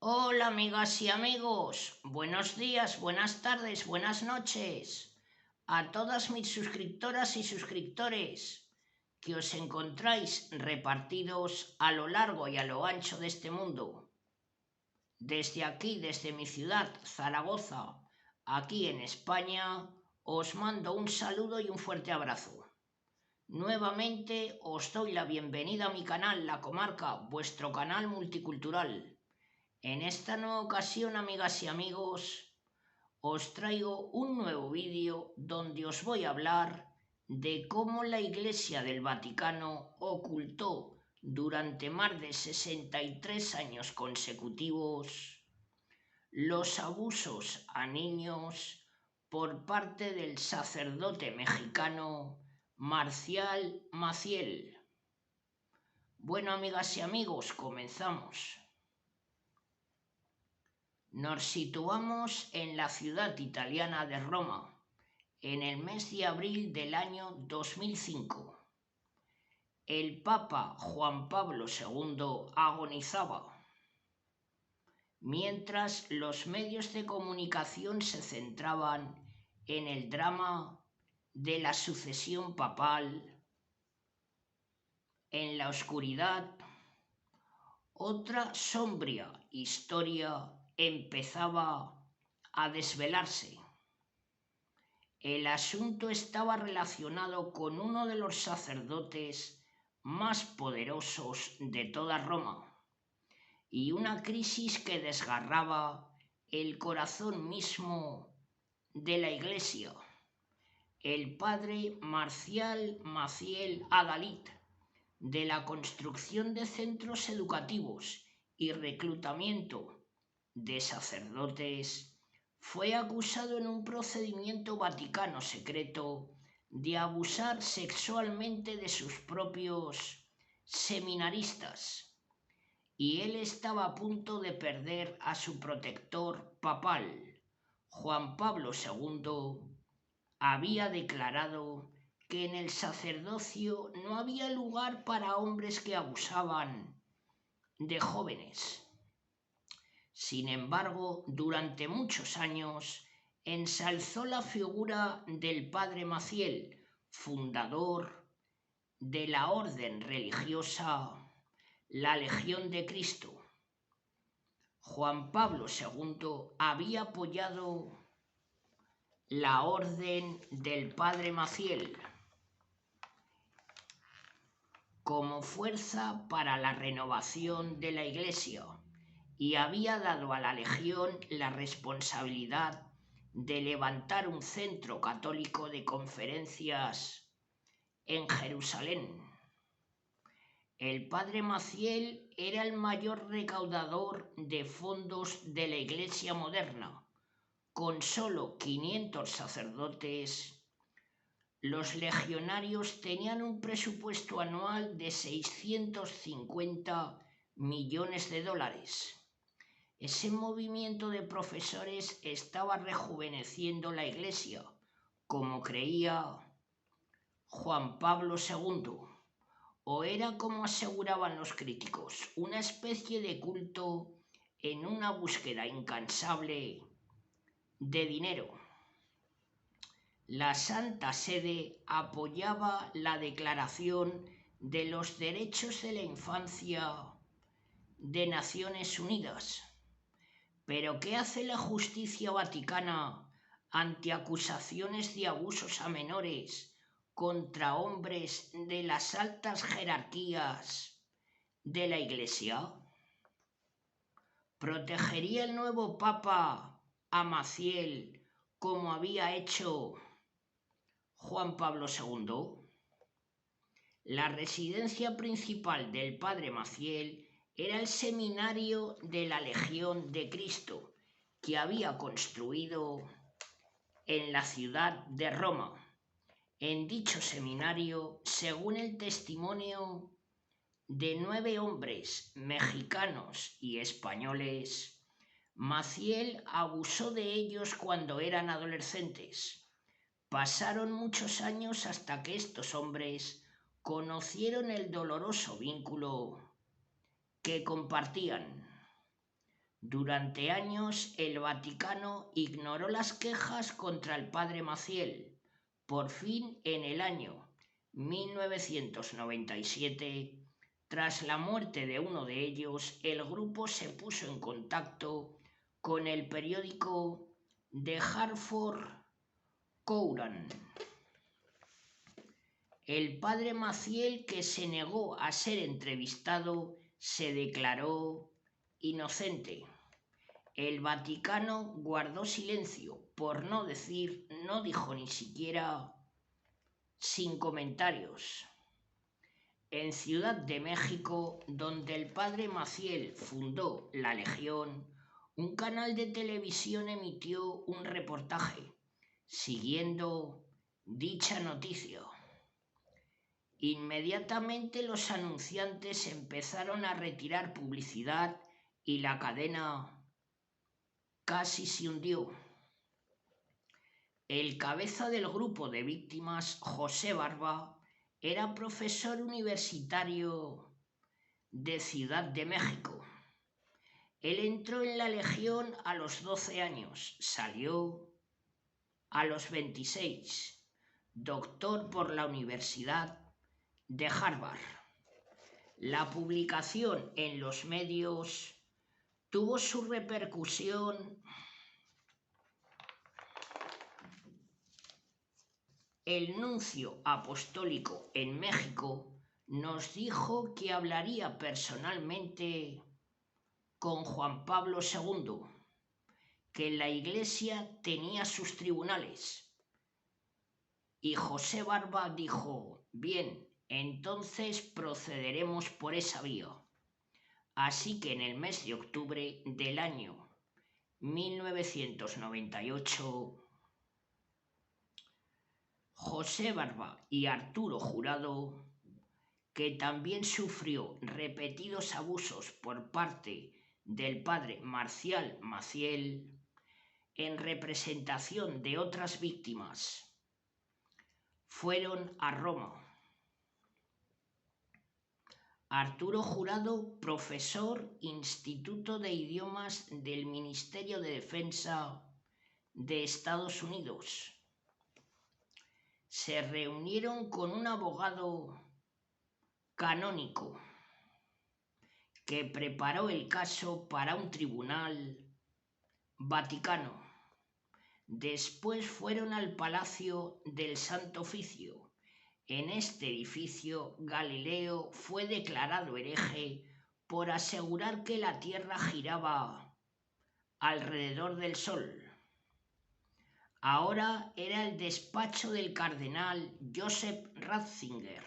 Hola amigas y amigos, buenos días, buenas tardes, buenas noches a todas mis suscriptoras y suscriptores que os encontráis repartidos a lo largo y a lo ancho de este mundo. Desde aquí, desde mi ciudad, Zaragoza, aquí en España, os mando un saludo y un fuerte abrazo. Nuevamente os doy la bienvenida a mi canal, La Comarca, vuestro canal multicultural. En esta nueva ocasión, amigas y amigos, os traigo un nuevo vídeo donde os voy a hablar de cómo la Iglesia del Vaticano ocultó durante más de 63 años consecutivos los abusos a niños por parte del sacerdote mexicano Marcial Maciel. Bueno, amigas y amigos, comenzamos. Nos situamos en la ciudad italiana de Roma, en el mes de abril del año 2005. El Papa Juan Pablo II agonizaba, mientras los medios de comunicación se centraban en el drama de la sucesión papal. En la oscuridad, otra sombría historia empezaba a desvelarse. El asunto estaba relacionado con uno de los sacerdotes más poderosos de toda Roma y una crisis que desgarraba el corazón mismo de la Iglesia. El padre Marcial Maciel Adalid, de la construcción de centros educativos y reclutamiento de sacerdotes, fue acusado en un procedimiento vaticano secreto de abusar sexualmente de sus propios seminaristas, y él estaba a punto de perder a su protector papal. Juan Pablo II había declarado que en el sacerdocio no había lugar para hombres que abusaban de jóvenes. Sin embargo, durante muchos años ensalzó la figura del padre Maciel, fundador de la orden religiosa la Legión de Cristo. Juan Pablo II había apoyado la orden del padre Maciel como fuerza para la renovación de la Iglesia y había dado a la Legión la responsabilidad de levantar un centro católico de conferencias en Jerusalén. El padre Maciel era el mayor recaudador de fondos de la Iglesia moderna. Con solo 500 sacerdotes, los legionarios tenían un presupuesto anual de 650 millones de dólares. Ese movimiento de profesores estaba rejuveneciendo la Iglesia, como creía Juan Pablo II, o era, como aseguraban los críticos, una especie de culto en una búsqueda incansable de dinero. La Santa Sede apoyaba la Declaración de los Derechos de la Infancia de Naciones Unidas. Pero ¿qué hace la justicia vaticana ante acusaciones de abusos a menores contra hombres de las altas jerarquías de la Iglesia? ¿Protegería el nuevo Papa a Maciel como había hecho Juan Pablo II? La residencia principal del padre Maciel era el seminario de la Legión de Cristo, que había construido en la ciudad de Roma. En dicho seminario, según el testimonio de 9 hombres mexicanos y españoles, Maciel abusó de ellos cuando eran adolescentes. Pasaron muchos años hasta que estos hombres conocieron el doloroso vínculo que compartían. Durante años el Vaticano ignoró las quejas contra el padre Maciel. Por fin, en el año 1997, tras la muerte de uno de ellos, el grupo se puso en contacto con el periódico The Hartford Courant. El padre Maciel, que se negó a ser entrevistado, se declaró inocente. El Vaticano guardó silencio, por no decir, no dijo ni siquiera sin comentarios. En Ciudad de México, donde el padre Maciel fundó la Legión, un canal de televisión emitió un reportaje siguiendo dicha noticia. Inmediatamente los anunciantes empezaron a retirar publicidad y la cadena casi se hundió. El cabeza del grupo de víctimas, José Barba, era profesor universitario de Ciudad de México. Él entró en la Legión a los 12 años, salió a los 26, doctor por la Universidad de Harvard. La publicación en los medios tuvo su repercusión. El nuncio apostólico en México nos dijo que hablaría personalmente con Juan Pablo II, que la Iglesia tenía sus tribunales. Y José Barba dijo: bien, entonces procederemos por esa vía. Así que en el mes de octubre del año 1998, José Barba y Arturo Jurado, que también sufrió repetidos abusos por parte del padre Marcial Maciel, en representación de otras víctimas, fueron a Roma. Arturo Jurado, profesor, Instituto de Idiomas del Ministerio de Defensa de Estados Unidos. Se reunieron con un abogado canónico que preparó el caso para un tribunal vaticano. Después fueron al Palacio del Santo Oficio. En este edificio, Galileo fue declarado hereje por asegurar que la Tierra giraba alrededor del Sol. Ahora era el despacho del cardenal Joseph Ratzinger.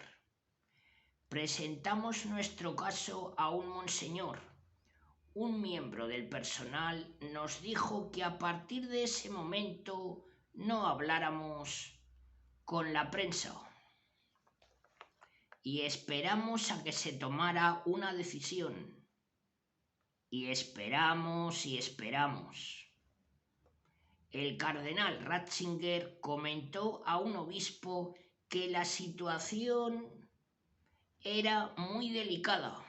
Presentamos nuestro caso a un monseñor. Un miembro del personal nos dijo que a partir de ese momento no habláramos con la prensa y esperamos a que se tomara una decisión. Y esperamos y esperamos. El cardenal Ratzinger comentó a un obispo que la situación era muy delicada.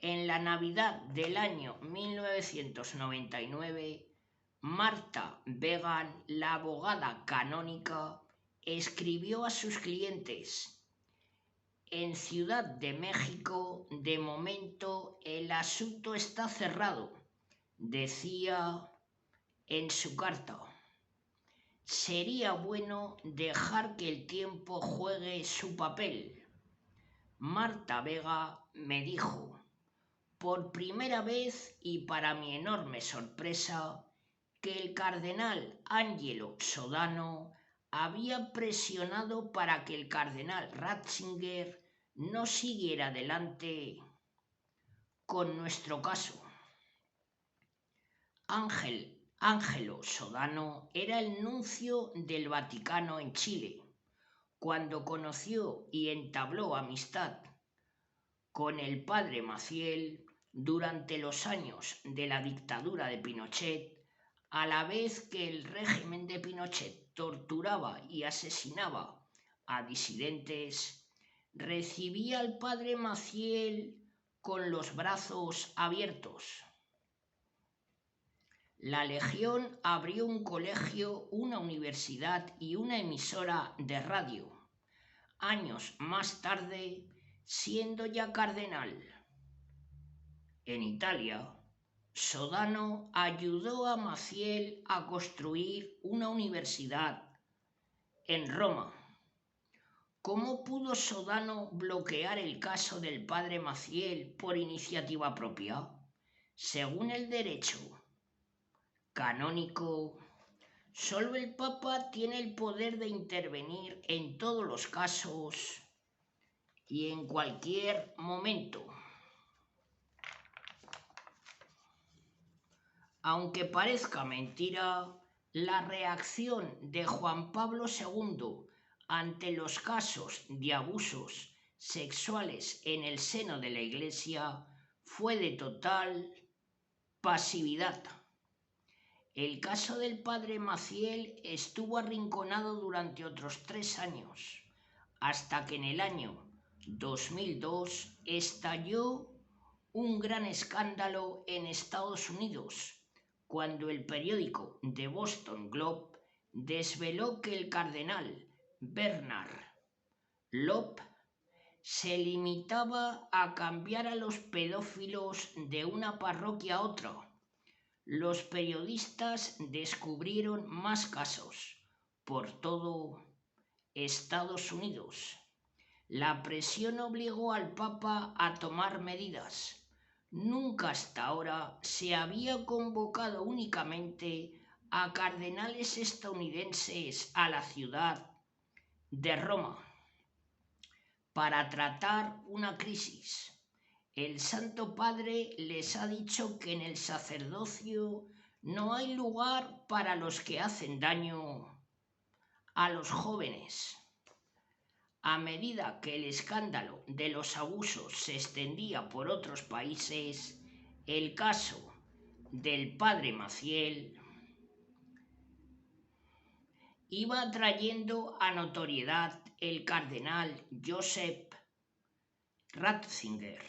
En la Navidad del año 1999, Marta Vegan, la abogada canónica, escribió a sus clientes: en Ciudad de México, de momento, el asunto está cerrado, decía en su carta. Sería bueno dejar que el tiempo juegue su papel. Marta Vega me dijo: por primera vez y para mi enorme sorpresa, que el cardenal Angelo Sodano había presionado para que el cardenal Ratzinger no siguiera adelante con nuestro caso. Angelo Sodano era el nuncio del Vaticano en Chile. Cuando conoció y entabló amistad con el padre Maciel durante los años de la dictadura de Pinochet, a la vez que el régimen de Pinochet torturaba y asesinaba a disidentes, recibía al padre Maciel con los brazos abiertos. La Legión abrió un colegio, una universidad y una emisora de radio. Años más tarde, siendo ya cardenal. En Italia, Sodano ayudó a Maciel a construir una universidad en Roma. ¿Cómo pudo Sodano bloquear el caso del padre Maciel por iniciativa propia? Según el derecho canónico, solo el Papa tiene el poder de intervenir en todos los casos y en cualquier momento. Aunque parezca mentira, la reacción de Juan Pablo II ante los casos de abusos sexuales en el seno de la Iglesia fue de total pasividad. El caso del padre Maciel estuvo arrinconado durante otros 3 años, hasta que en el año 2002 estalló un gran escándalo en Estados Unidos, cuando el periódico The Boston Globe desveló que el cardenal Bernard Loeb se limitaba a cambiar a los pedófilos de una parroquia a otra. Los periodistas descubrieron más casos por todo Estados Unidos. La presión obligó al Papa a tomar medidas. Nunca hasta ahora se había convocado únicamente a cardenales estadounidenses a la ciudad de Roma para tratar una crisis. El Santo Padre les ha dicho que en el sacerdocio no hay lugar para los que hacen daño a los jóvenes. A medida que el escándalo de los abusos se extendía por otros países, el caso del padre Maciel iba trayendo a notoriedad el cardenal Joseph Ratzinger,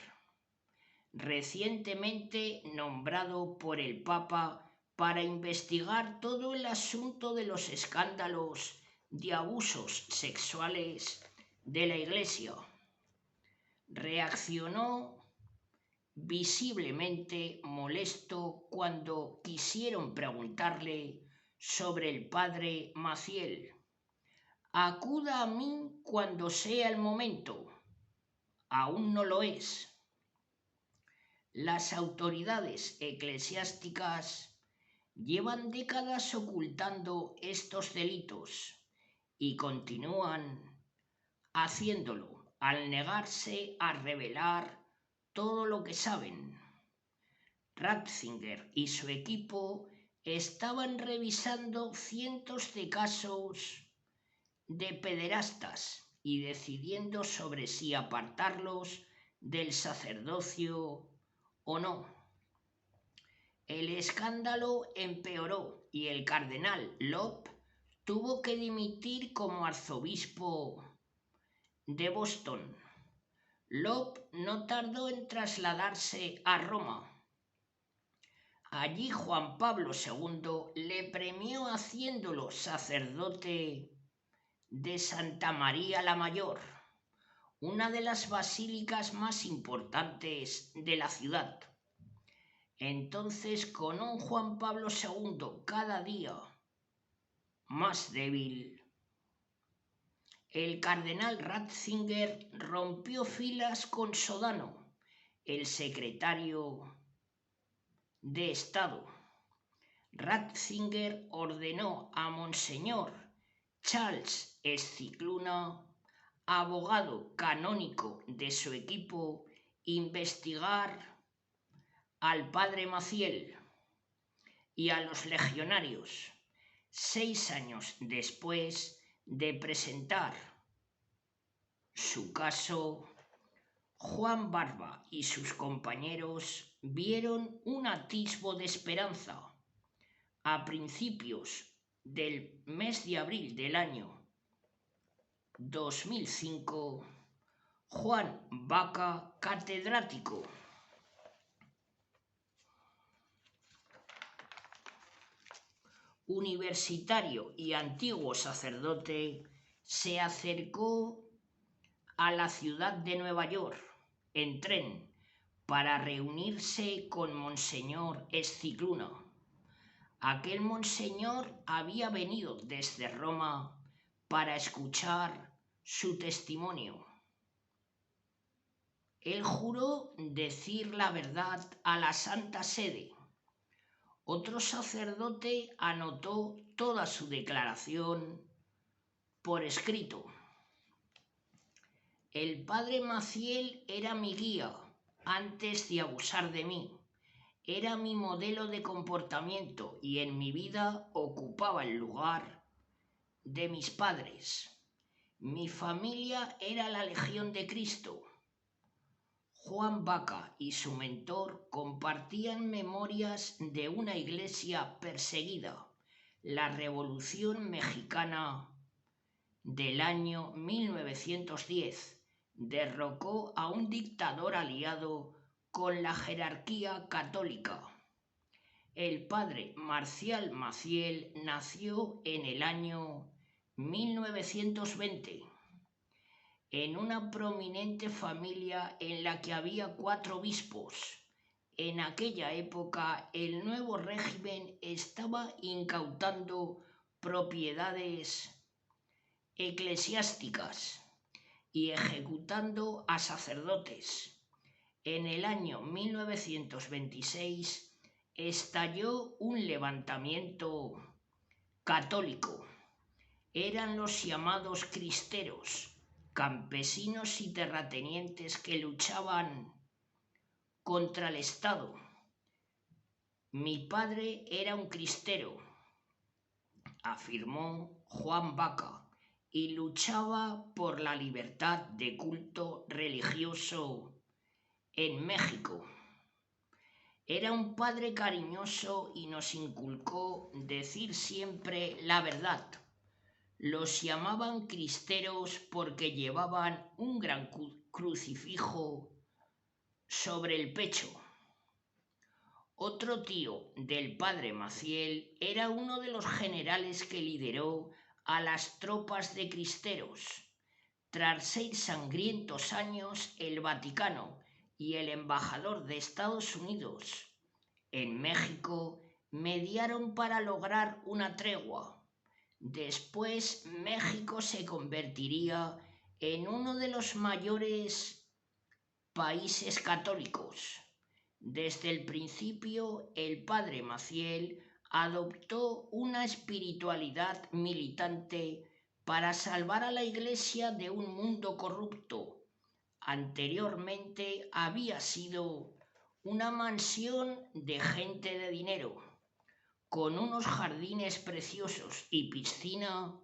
recientemente nombrado por el Papa para investigar todo el asunto de los escándalos de abusos sexuales de la Iglesia. Reaccionó visiblemente molesto cuando quisieron preguntarle sobre el padre Maciel. Acuda a mí cuando sea el momento. Aún no lo es. Las autoridades eclesiásticas llevan décadas ocultando estos delitos y continúan haciéndolo al negarse a revelar todo lo que saben. Ratzinger y su equipo estaban revisando cientos de casos de pederastas y decidiendo sobre si apartarlos del sacerdocio o no. El escándalo empeoró y el cardenal Loeb tuvo que dimitir como arzobispo de Boston. Loeb no tardó en trasladarse a Roma. Allí Juan Pablo II le premió haciéndolo sacerdote de Santa María la Mayor, una de las basílicas más importantes de la ciudad. Entonces, con un Juan Pablo II cada día más débil, el cardenal Ratzinger rompió filas con Sodano, el secretario de Estado. Ratzinger ordenó a Monseñor Charles Scicluna, abogado canónico de su equipo, investigar al padre Maciel y a los legionarios. 6 años después de presentar su caso, Juan Barba y sus compañeros vieron un atisbo de esperanza. A principios del mes de abril del año 2005, Juan Vaca, catedrático universitario y antiguo sacerdote, se acercó a la ciudad de Nueva York en tren para reunirse con Monseñor Scicluna. Aquel monseñor había venido desde Roma para escuchar su testimonio. Él juró decir la verdad a la Santa Sede. Otro sacerdote anotó toda su declaración por escrito. El padre Maciel era mi guía antes de abusar de mí. Era mi modelo de comportamiento y en mi vida ocupaba el lugar de mis padres. Mi familia era la Legión de Cristo. Juan Baca y su mentor compartían memorias de una iglesia perseguida, la Revolución Mexicana del año 1910 derrocó a un dictador aliado con la jerarquía católica. El padre Marcial Maciel nació en el año 1920 en una prominente familia en la que había 4 obispos. En aquella época el nuevo régimen estaba incautando propiedades eclesiásticas y ejecutando a sacerdotes. En el año 1926 estalló un levantamiento católico. Eran los llamados cristeros, campesinos y terratenientes que luchaban contra el Estado. Mi padre era un cristero, afirmó Juan Baca, y luchaba por la libertad de culto religioso en México. Era un padre cariñoso y nos inculcó decir siempre la verdad. Los llamaban cristeros porque llevaban un gran crucifijo sobre el pecho. Otro tío del padre Maciel era uno de los generales que lideró a las tropas de cristeros. Tras 6 sangrientos años, el Vaticano y el embajador de Estados Unidos en México mediaron para lograr una tregua. Después, México se convertiría en uno de los mayores países católicos. Desde el principio, el padre Maciel adoptó una espiritualidad militante para salvar a la Iglesia de un mundo corrupto. Anteriormente había sido una mansión de gente de dinero, con unos jardines preciosos y piscina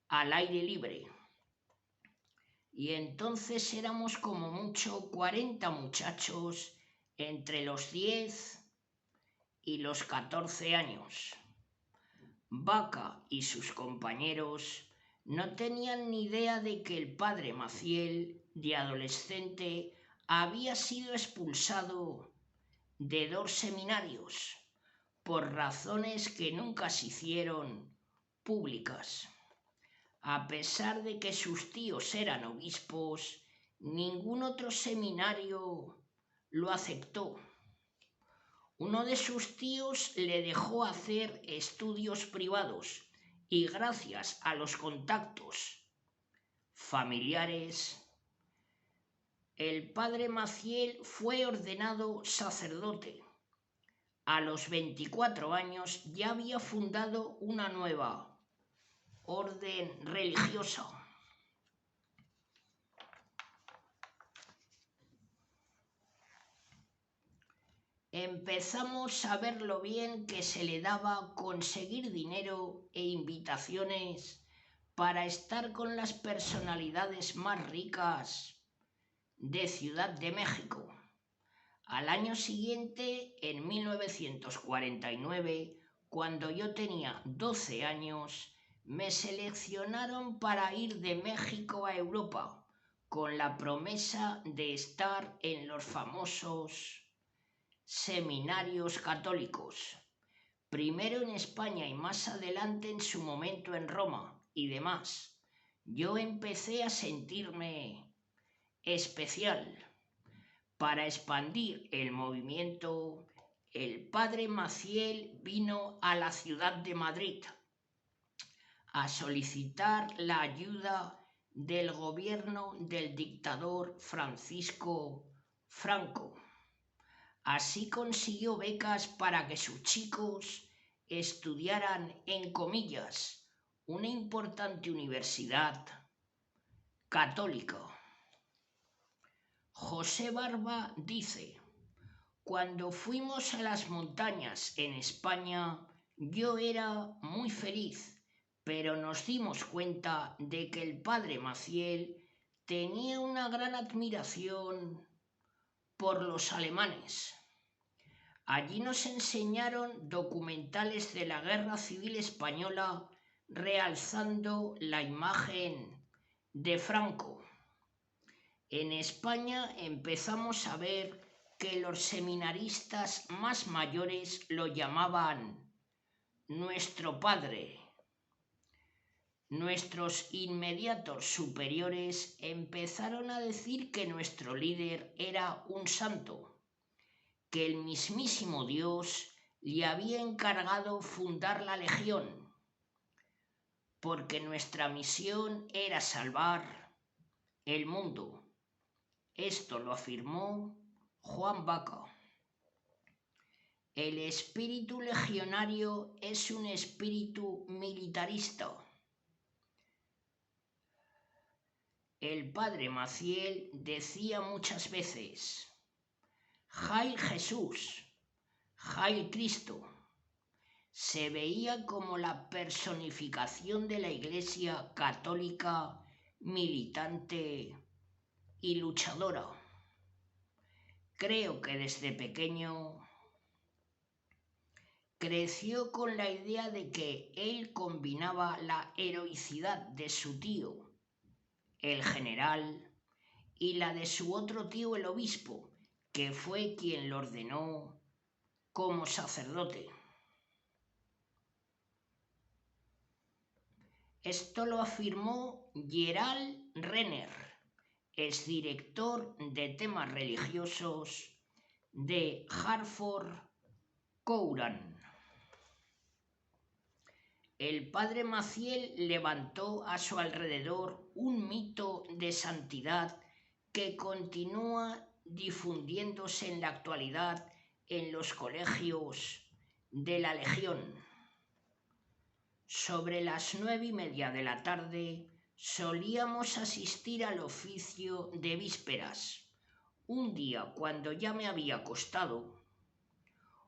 al aire libre. Y entonces éramos como mucho 40 muchachos entre los 10 y los 14 años. Baca y sus compañeros no tenían ni idea de que el padre Maciel, de adolescente, había sido expulsado de 2 seminarios por razones que nunca se hicieron públicas. A pesar de que sus tíos eran obispos, ningún otro seminario lo aceptó. Uno de sus tíos le dejó hacer estudios privados y gracias a los contactos familiares, el padre Maciel fue ordenado sacerdote. A los 24 años ya había fundado una nueva orden religiosa. Empezamos a ver lo bien que se le daba conseguir dinero e invitaciones para estar con las personalidades más ricas de Ciudad de México. Al año siguiente, en 1949, cuando yo tenía 12 años, me seleccionaron para ir de México a Europa con la promesa de estar en los famosos seminarios católicos. primero en España y más adelante en su momento en Roma y demás, yo empecé a sentirme especial. Para expandir el movimiento, el padre Maciel vino a la ciudad de Madrid a solicitar la ayuda del gobierno del dictador Francisco Franco. Así consiguió becas para que sus chicos estudiaran, en comillas, una importante universidad católica. José Barba dice: cuando fuimos a las montañas en España, yo era muy feliz, pero nos dimos cuenta de que el padre Maciel tenía una gran admiración por los alemanes. Allí nos enseñaron documentales de la Guerra Civil Española realzando la imagen de Franco. En España empezamos a ver que los seminaristas más mayores lo llamaban nuestro padre. Nuestros inmediatos superiores empezaron a decir que nuestro líder era un santo, que el mismísimo Dios le había encargado fundar la Legión, porque nuestra misión era salvar el mundo. Esto lo afirmó Juan Vaca. El espíritu legionario es un espíritu militarista. El padre Maciel decía muchas veces: Heil Jesús, Heil Cristo. Se veía como la personificación de la Iglesia católica militante y luchadora. Creo que desde pequeño creció con la idea de que él combinaba la heroicidad de su tío, el general, y la de su otro tío, el obispo, que fue quien lo ordenó como sacerdote. Esto lo afirmó Gerald Renner, exdirector de temas religiosos de Hartford Courant. El padre Maciel levantó a su alrededor un mito de santidad que continúa difundiéndose en la actualidad en los colegios de la Legión. Sobre las 9:30 de la tarde solíamos asistir al oficio de vísperas. Un día, cuando ya me había acostado,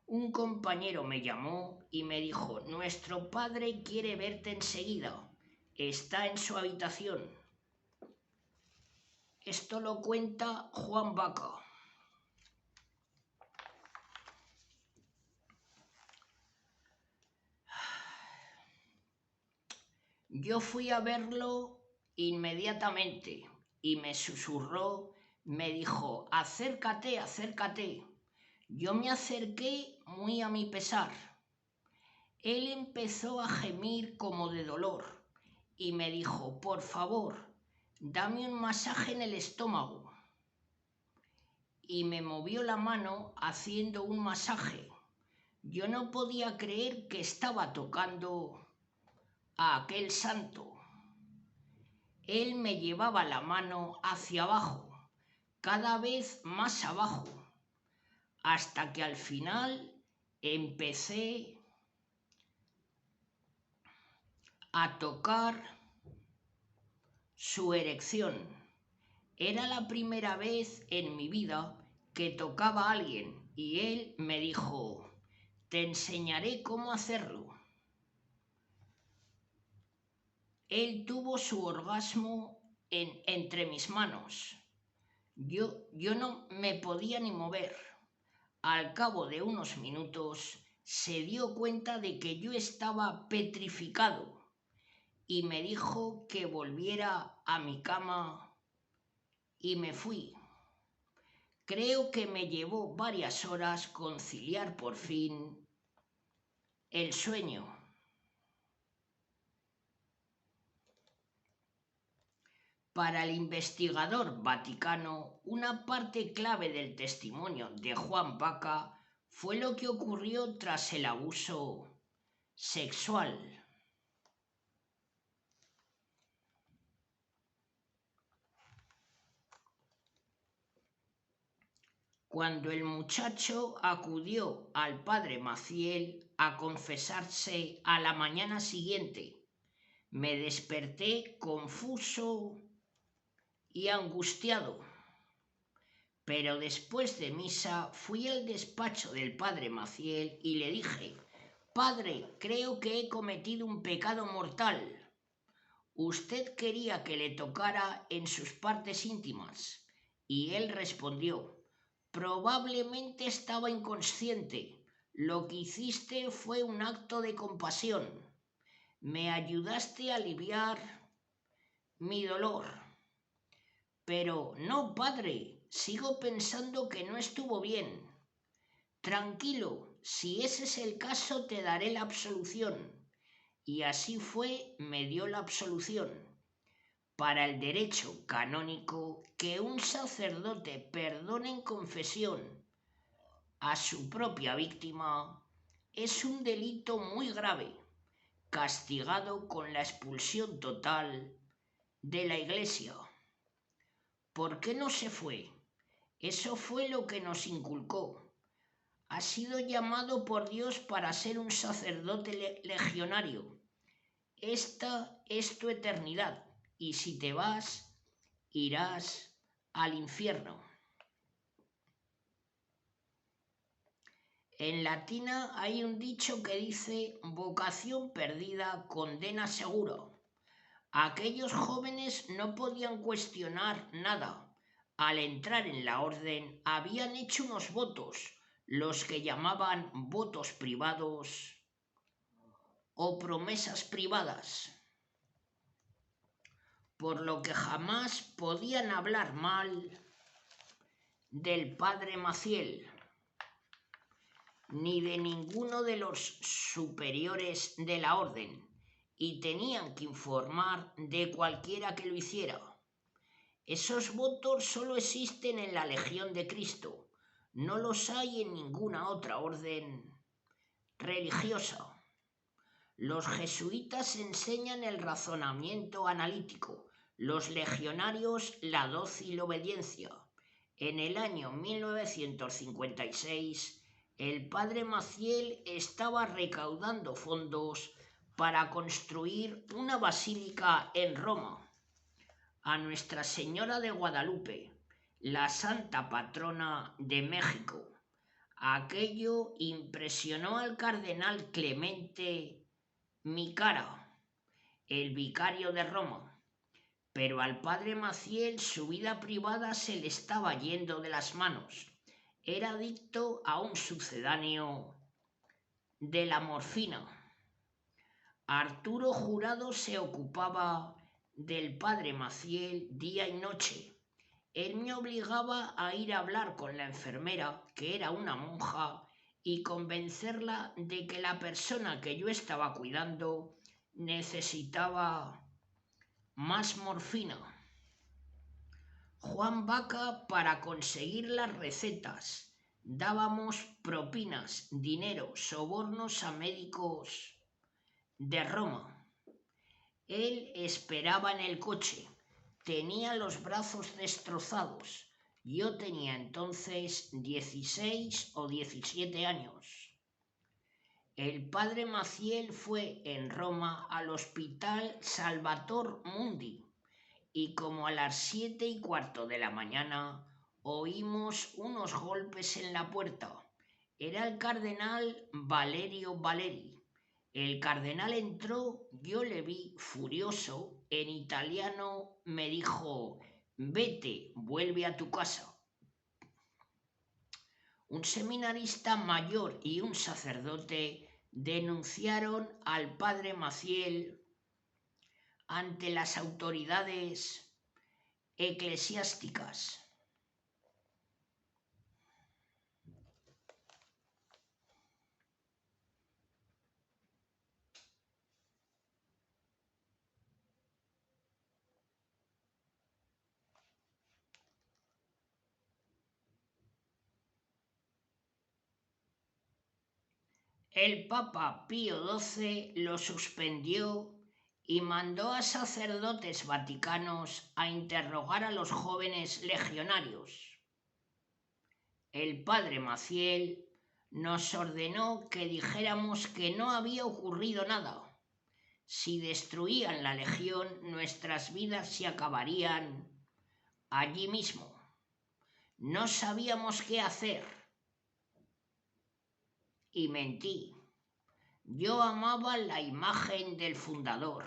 un compañero me llamó y me dijo: nuestro padre quiere verte enseguida, está en su habitación. Esto lo cuenta Juan Vaca. Yo fui a verlo inmediatamente y me susurró, me dijo: acércate, acércate. Yo me acerqué muy a mi pesar. Él empezó a gemir como de dolor y me dijo: por favor, dame un masaje en el estómago. Y me movió la mano haciendo un masaje. Yo no podía creer que estaba tocando a aquel santo. Él me llevaba la mano hacia abajo, cada vez más abajo, hasta que al final empecé a tocar su erección. Era la primera vez en mi vida que tocaba a alguien y él me dijo: te enseñaré cómo hacerlo. Él tuvo su orgasmo entre mis manos. Yo no me podía ni mover. Al cabo de unos minutos se dio cuenta de que yo estaba petrificado y me dijo que volviera a mi cama y me fui. Creo que me llevó varias horas conciliar por fin El sueño. Para el investigador vaticano, una parte clave del testimonio de Juan Baca fue lo que ocurrió tras el abuso sexual. Cuando el muchacho acudió al padre Maciel a confesarse a la mañana siguiente, me desperté confuso y angustiado. Pero después de misa fui al despacho del padre Maciel y le dije: «Padre, creo que he cometido un pecado mortal. Usted quería que le tocara en sus partes íntimas». Y él respondió: «Probablemente estaba inconsciente. Lo que hiciste fue un acto de compasión. Me ayudaste a aliviar mi dolor». «Pero no, padre, sigo pensando que no estuvo bien». «Tranquilo, si ese es el caso te daré la absolución». Y así fue, me dio la absolución. Para el derecho canónico, que un sacerdote perdone en confesión a su propia víctima es un delito muy grave, castigado con la expulsión total de la Iglesia. ¿Por qué no se fue? Eso fue lo que nos inculcó. Ha sido llamado por Dios para ser un sacerdote legionario. Esta es tu eternidad, y si te vas, irás al infierno. En latina hay un dicho que dice: vocación perdida, condena segura. Aquellos jóvenes no podían cuestionar nada. Al entrar en la orden habían hecho unos votos, los que llamaban votos privados o promesas privadas, por lo que jamás podían hablar mal del padre Maciel ni de ninguno de los superiores de la orden, y tenían que informar de cualquiera que lo hiciera. Esos votos solo existen en la Legión de Cristo, no los hay en ninguna otra orden religiosa. Los jesuitas enseñan el razonamiento analítico, los legionarios la dócil obediencia. En el año 1956, el padre Maciel estaba recaudando fondos para construir una basílica en Roma a Nuestra Señora de Guadalupe, la santa patrona de México. Aquello impresionó al cardenal Clemente Micara, el vicario de Roma, pero al padre Maciel su vida privada se le estaba yendo de las manos. Era adicto a un sucedáneo de la morfina. Arturo Jurado se ocupaba del padre Maciel día y noche. Él me obligaba a ir a hablar con la enfermera, que era una monja, y convencerla de que la persona que yo estaba cuidando necesitaba más morfina. Juan Baca, para conseguir las recetas, dábamos propinas, dinero, sobornos a médicos de Roma. Él esperaba en el coche, tenía los brazos destrozados. Yo tenía entonces 16 o 17 años. El padre Maciel fue en Roma al hospital Salvator Mundi y como a las 7:15 de la mañana oímos unos golpes en la puerta. Era el cardenal Valerio Valeri. El cardenal entró, yo le vi furioso, en italiano me dijo: «Vete, vuelve a tu casa». Un seminarista mayor y un sacerdote denunciaron al padre Maciel ante las autoridades eclesiásticas. El Papa Pío XII lo suspendió y mandó a sacerdotes vaticanos a interrogar a los jóvenes legionarios. El padre Maciel nos ordenó que dijéramos que no había ocurrido nada. Si destruían la legión, nuestras vidas se acabarían allí mismo. No sabíamos qué hacer. Y mentí. Yo amaba la imagen del fundador.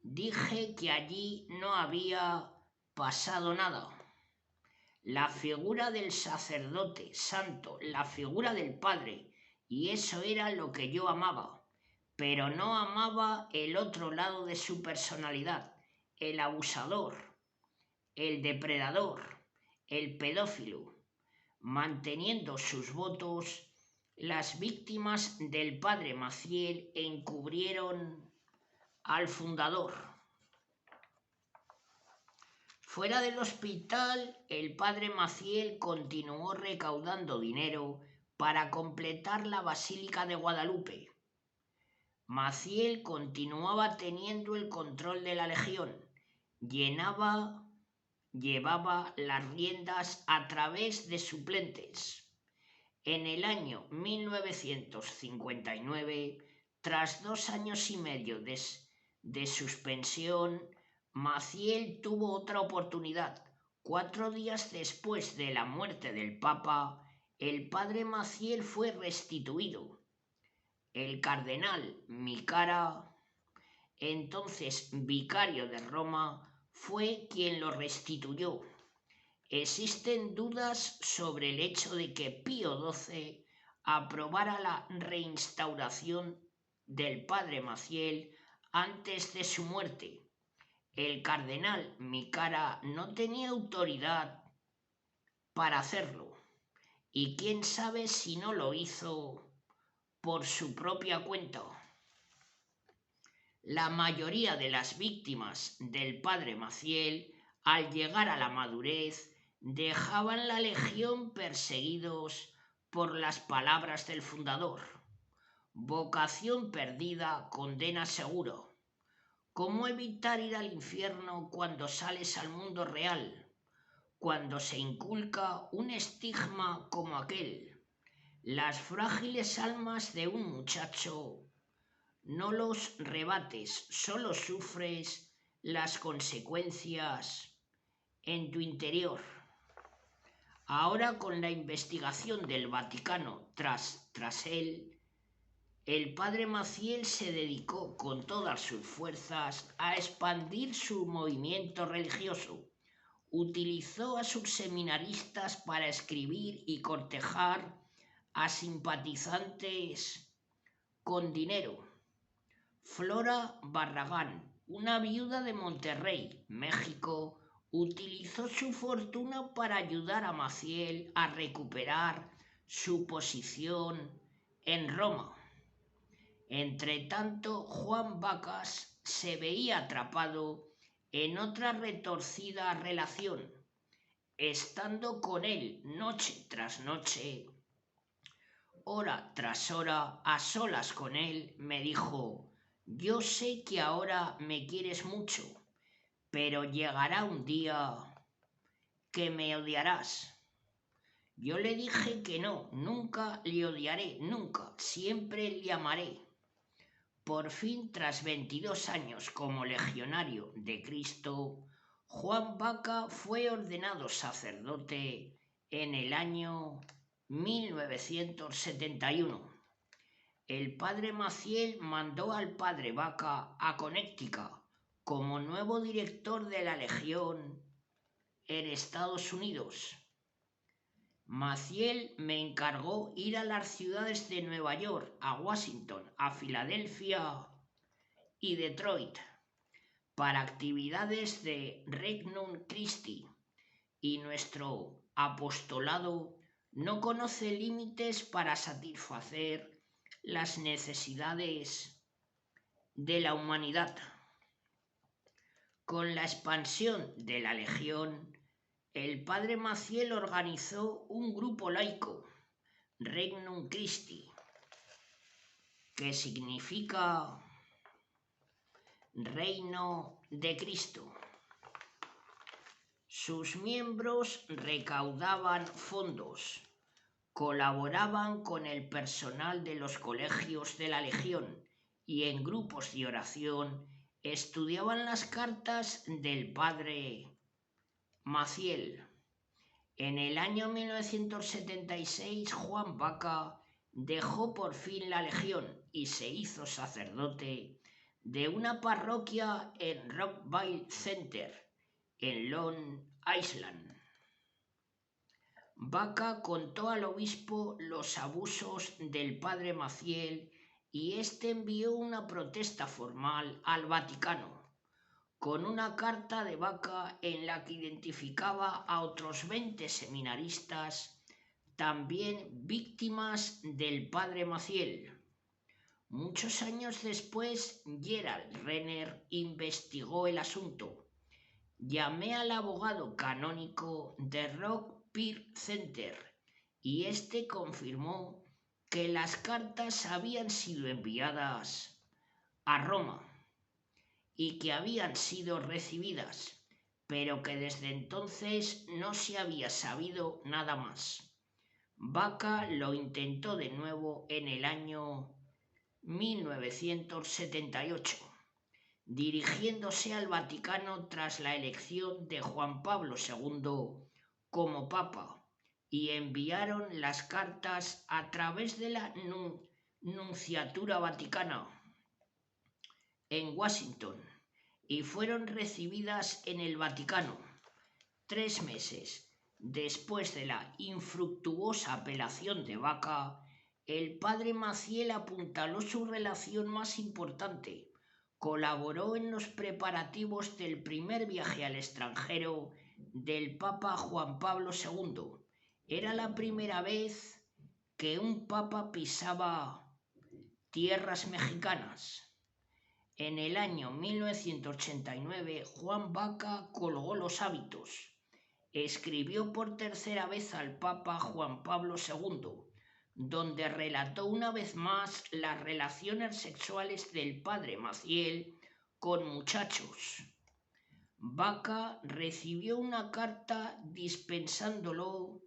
Dije que allí no había pasado nada. La figura del sacerdote santo, la figura del padre, y eso era lo que yo amaba, pero no amaba el otro lado de su personalidad, el abusador, el depredador, el pedófilo. Manteniendo sus votos, las víctimas del padre Maciel encubrieron al fundador. Fuera del hospital, el padre Maciel continuó recaudando dinero para completar la Basílica de Guadalupe. Maciel continuaba teniendo el control de la legión, llevaba las riendas a través de suplentes. En el año 1959, tras 2 años y medio de suspensión, Maciel tuvo otra oportunidad. 4 días después de la muerte del Papa, el padre Maciel fue restituido. El cardenal Micara, entonces vicario de Roma, fue quien lo restituyó. Existen dudas sobre el hecho de que Pío XII aprobara la reinstauración del padre Maciel antes de su muerte. El cardenal Micara no tenía autoridad para hacerlo, y quién sabe si no lo hizo por su propia cuenta. La mayoría de las víctimas del padre Maciel, al llegar a la madurez, dejaban la legión perseguidos por las palabras del fundador. Vocación perdida, condena seguro. ¿Cómo evitar ir al infierno cuando sales al mundo real? Cuando se inculca un estigma como aquel. Las frágiles almas de un muchacho no los rebates, solo sufres las consecuencias en tu interior. Ahora, con la investigación del Vaticano tras él, el padre Maciel se dedicó con todas sus fuerzas a expandir su movimiento religioso. Utilizó a sus seminaristas para escribir y cortejar a simpatizantes con dinero. Flora Barragán, una viuda de Monterrey, México, utilizó su fortuna para ayudar a Maciel a recuperar su posición en Roma. Entretanto, Juan Vacas se veía atrapado en otra retorcida relación. Estando con él noche tras noche, hora tras hora, a solas con él, me dijo: yo sé que ahora me quieres mucho, pero llegará un día que me odiarás. Yo le dije que no, nunca le odiaré, nunca, siempre le amaré. Por fin, tras 22 años como legionario de Cristo, Juan Vaca fue ordenado sacerdote en el año 1971. El padre Maciel mandó al padre Vaca a Connecticut como nuevo director de la Legión en Estados Unidos. Maciel me encargó ir a las ciudades de Nueva York, a Washington, a Filadelfia y Detroit para actividades de Regnum Christi, y nuestro apostolado no conoce límites para satisfacer las necesidades de la humanidad. Con la expansión de la Legión, el padre Maciel organizó un grupo laico, Regnum Christi, que significa Reino de Cristo. Sus miembros recaudaban fondos, colaboraban con el personal de los colegios de la Legión y en grupos de oración estudiaban las cartas del padre Maciel. En el año 1976, Juan Baca dejó por fin la Legión y se hizo sacerdote de una parroquia en Rockville Center, en Long Island. Baca contó al obispo los abusos del padre Maciel y éste envió una protesta formal al Vaticano, con una carta de Baca en la que identificaba a otros 20 seminaristas, también víctimas del padre Maciel. Muchos años después, Gerald Renner investigó el asunto. Llamé al abogado canónico de Rock Pier Center y este confirmó que las cartas habían sido enviadas a Roma y que habían sido recibidas, pero que desde entonces no se había sabido nada más. Baca lo intentó de nuevo en el año 1978, dirigiéndose al Vaticano tras la elección de Juan Pablo II como Papa, y enviaron las cartas a través de la Nunciatura Vaticana en Washington y fueron recibidas en el Vaticano 3 meses después de la infructuosa apelación de Baca. El padre Maciel apuntaló su relación más importante. Colaboró en los preparativos del primer viaje al extranjero del Papa Juan Pablo II. Era la primera vez que un papa pisaba tierras mexicanas. En el año 1989, Juan Baca colgó los hábitos. Escribió por tercera vez al Papa Juan Pablo II, donde relató una vez más las relaciones sexuales del padre Maciel con muchachos. Baca recibió una carta dispensándolo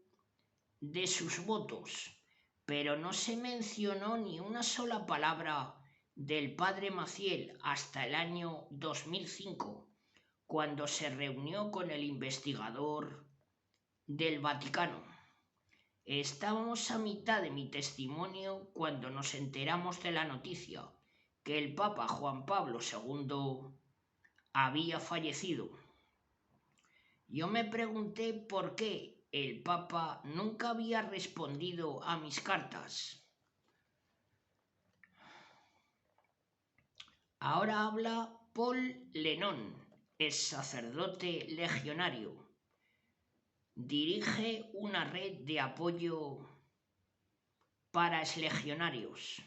de sus votos, pero no se mencionó ni una sola palabra del padre Maciel hasta el año 2005, cuando se reunió con el investigador del Vaticano. Estábamos a mitad de mi testimonio cuando nos enteramos de la noticia que el Papa Juan Pablo II había fallecido. Yo me pregunté por qué el Papa nunca había respondido a mis cartas. Ahora habla Paul Lennon, es sacerdote legionario. Dirige una red de apoyo para exlegionarios.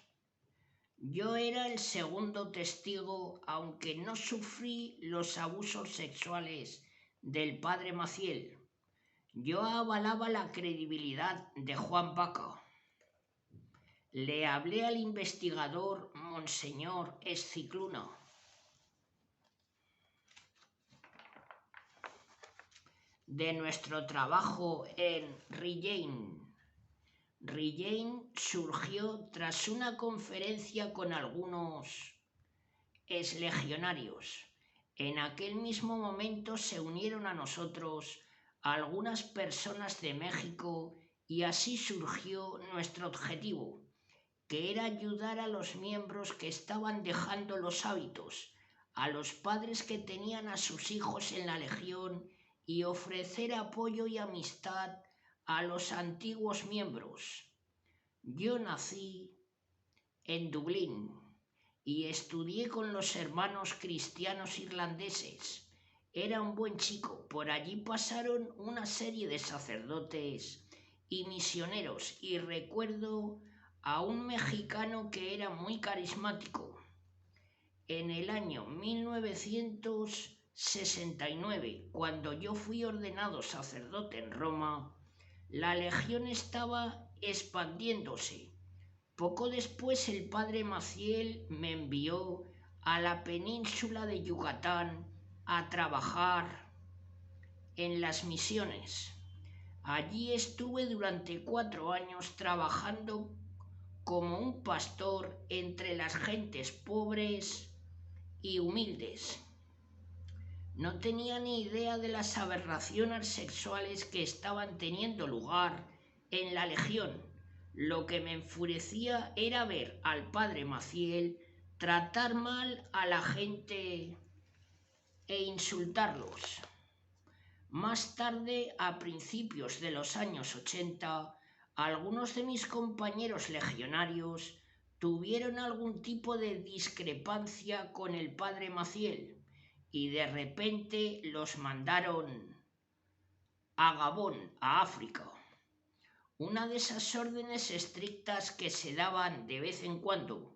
Yo era el segundo testigo, aunque no sufrí los abusos sexuales del padre Maciel. Yo avalaba la credibilidad de Juan Baca. Le hablé al investigador Monseñor Escicluna. De nuestro trabajo en Regine. Regine surgió tras una conferencia con algunos exlegionarios. En aquel mismo momento se unieron a nosotros algunas personas de México y así surgió nuestro objetivo, que era ayudar a los miembros que estaban dejando los hábitos, a los padres que tenían a sus hijos en la Legión y ofrecer apoyo y amistad a los antiguos miembros. Yo nací en Dublín y estudié con los hermanos cristianos irlandeses. Era un buen chico. Por allí pasaron una serie de sacerdotes y misioneros y recuerdo a un mexicano que era muy carismático. En el año 1969, cuando yo fui ordenado sacerdote en Roma, la Legión estaba expandiéndose. Poco después el padre Maciel me envió a la península de Yucatán a trabajar en las misiones. Allí estuve durante 4 años trabajando como un pastor entre las gentes pobres y humildes. No tenía ni idea de las aberraciones sexuales que estaban teniendo lugar en la Legión. Lo que me enfurecía era ver al padre Maciel tratar mal a la gente e insultarlos. Más tarde, a principios de los años 80, algunos de mis compañeros legionarios tuvieron algún tipo de discrepancia con el padre Maciel y de repente los mandaron a Gabón, a África. Una de esas órdenes estrictas que se daban de vez en cuando.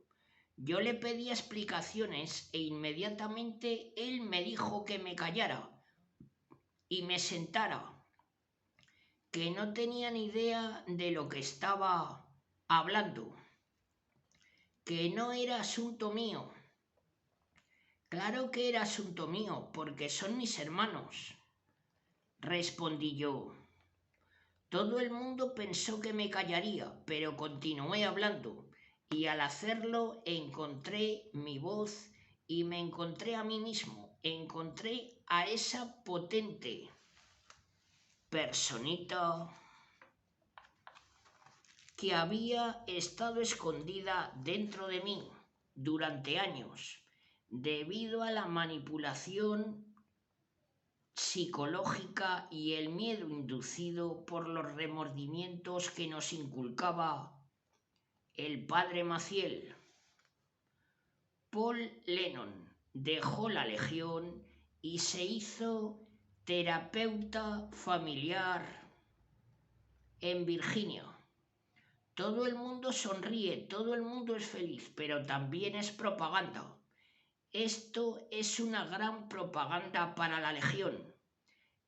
Yo le pedí explicaciones e inmediatamente él me dijo que me callara y me sentara, que no tenía ni idea de lo que estaba hablando, que no era asunto mío. Claro que era asunto mío, porque son mis hermanos, respondí yo. Todo el mundo pensó que me callaría, pero continué hablando, y al hacerlo encontré mi voz y me encontré a mí mismo, encontré a esa potente personita que había estado escondida dentro de mí durante años debido a la manipulación psicológica y el miedo inducido por los remordimientos que nos inculcaba el padre Maciel. Paul Lennon dejó la Legión y se hizo terapeuta familiar en Virginia. Todo el mundo sonríe, todo el mundo es feliz, pero también es propaganda. Esto es una gran propaganda para la Legión.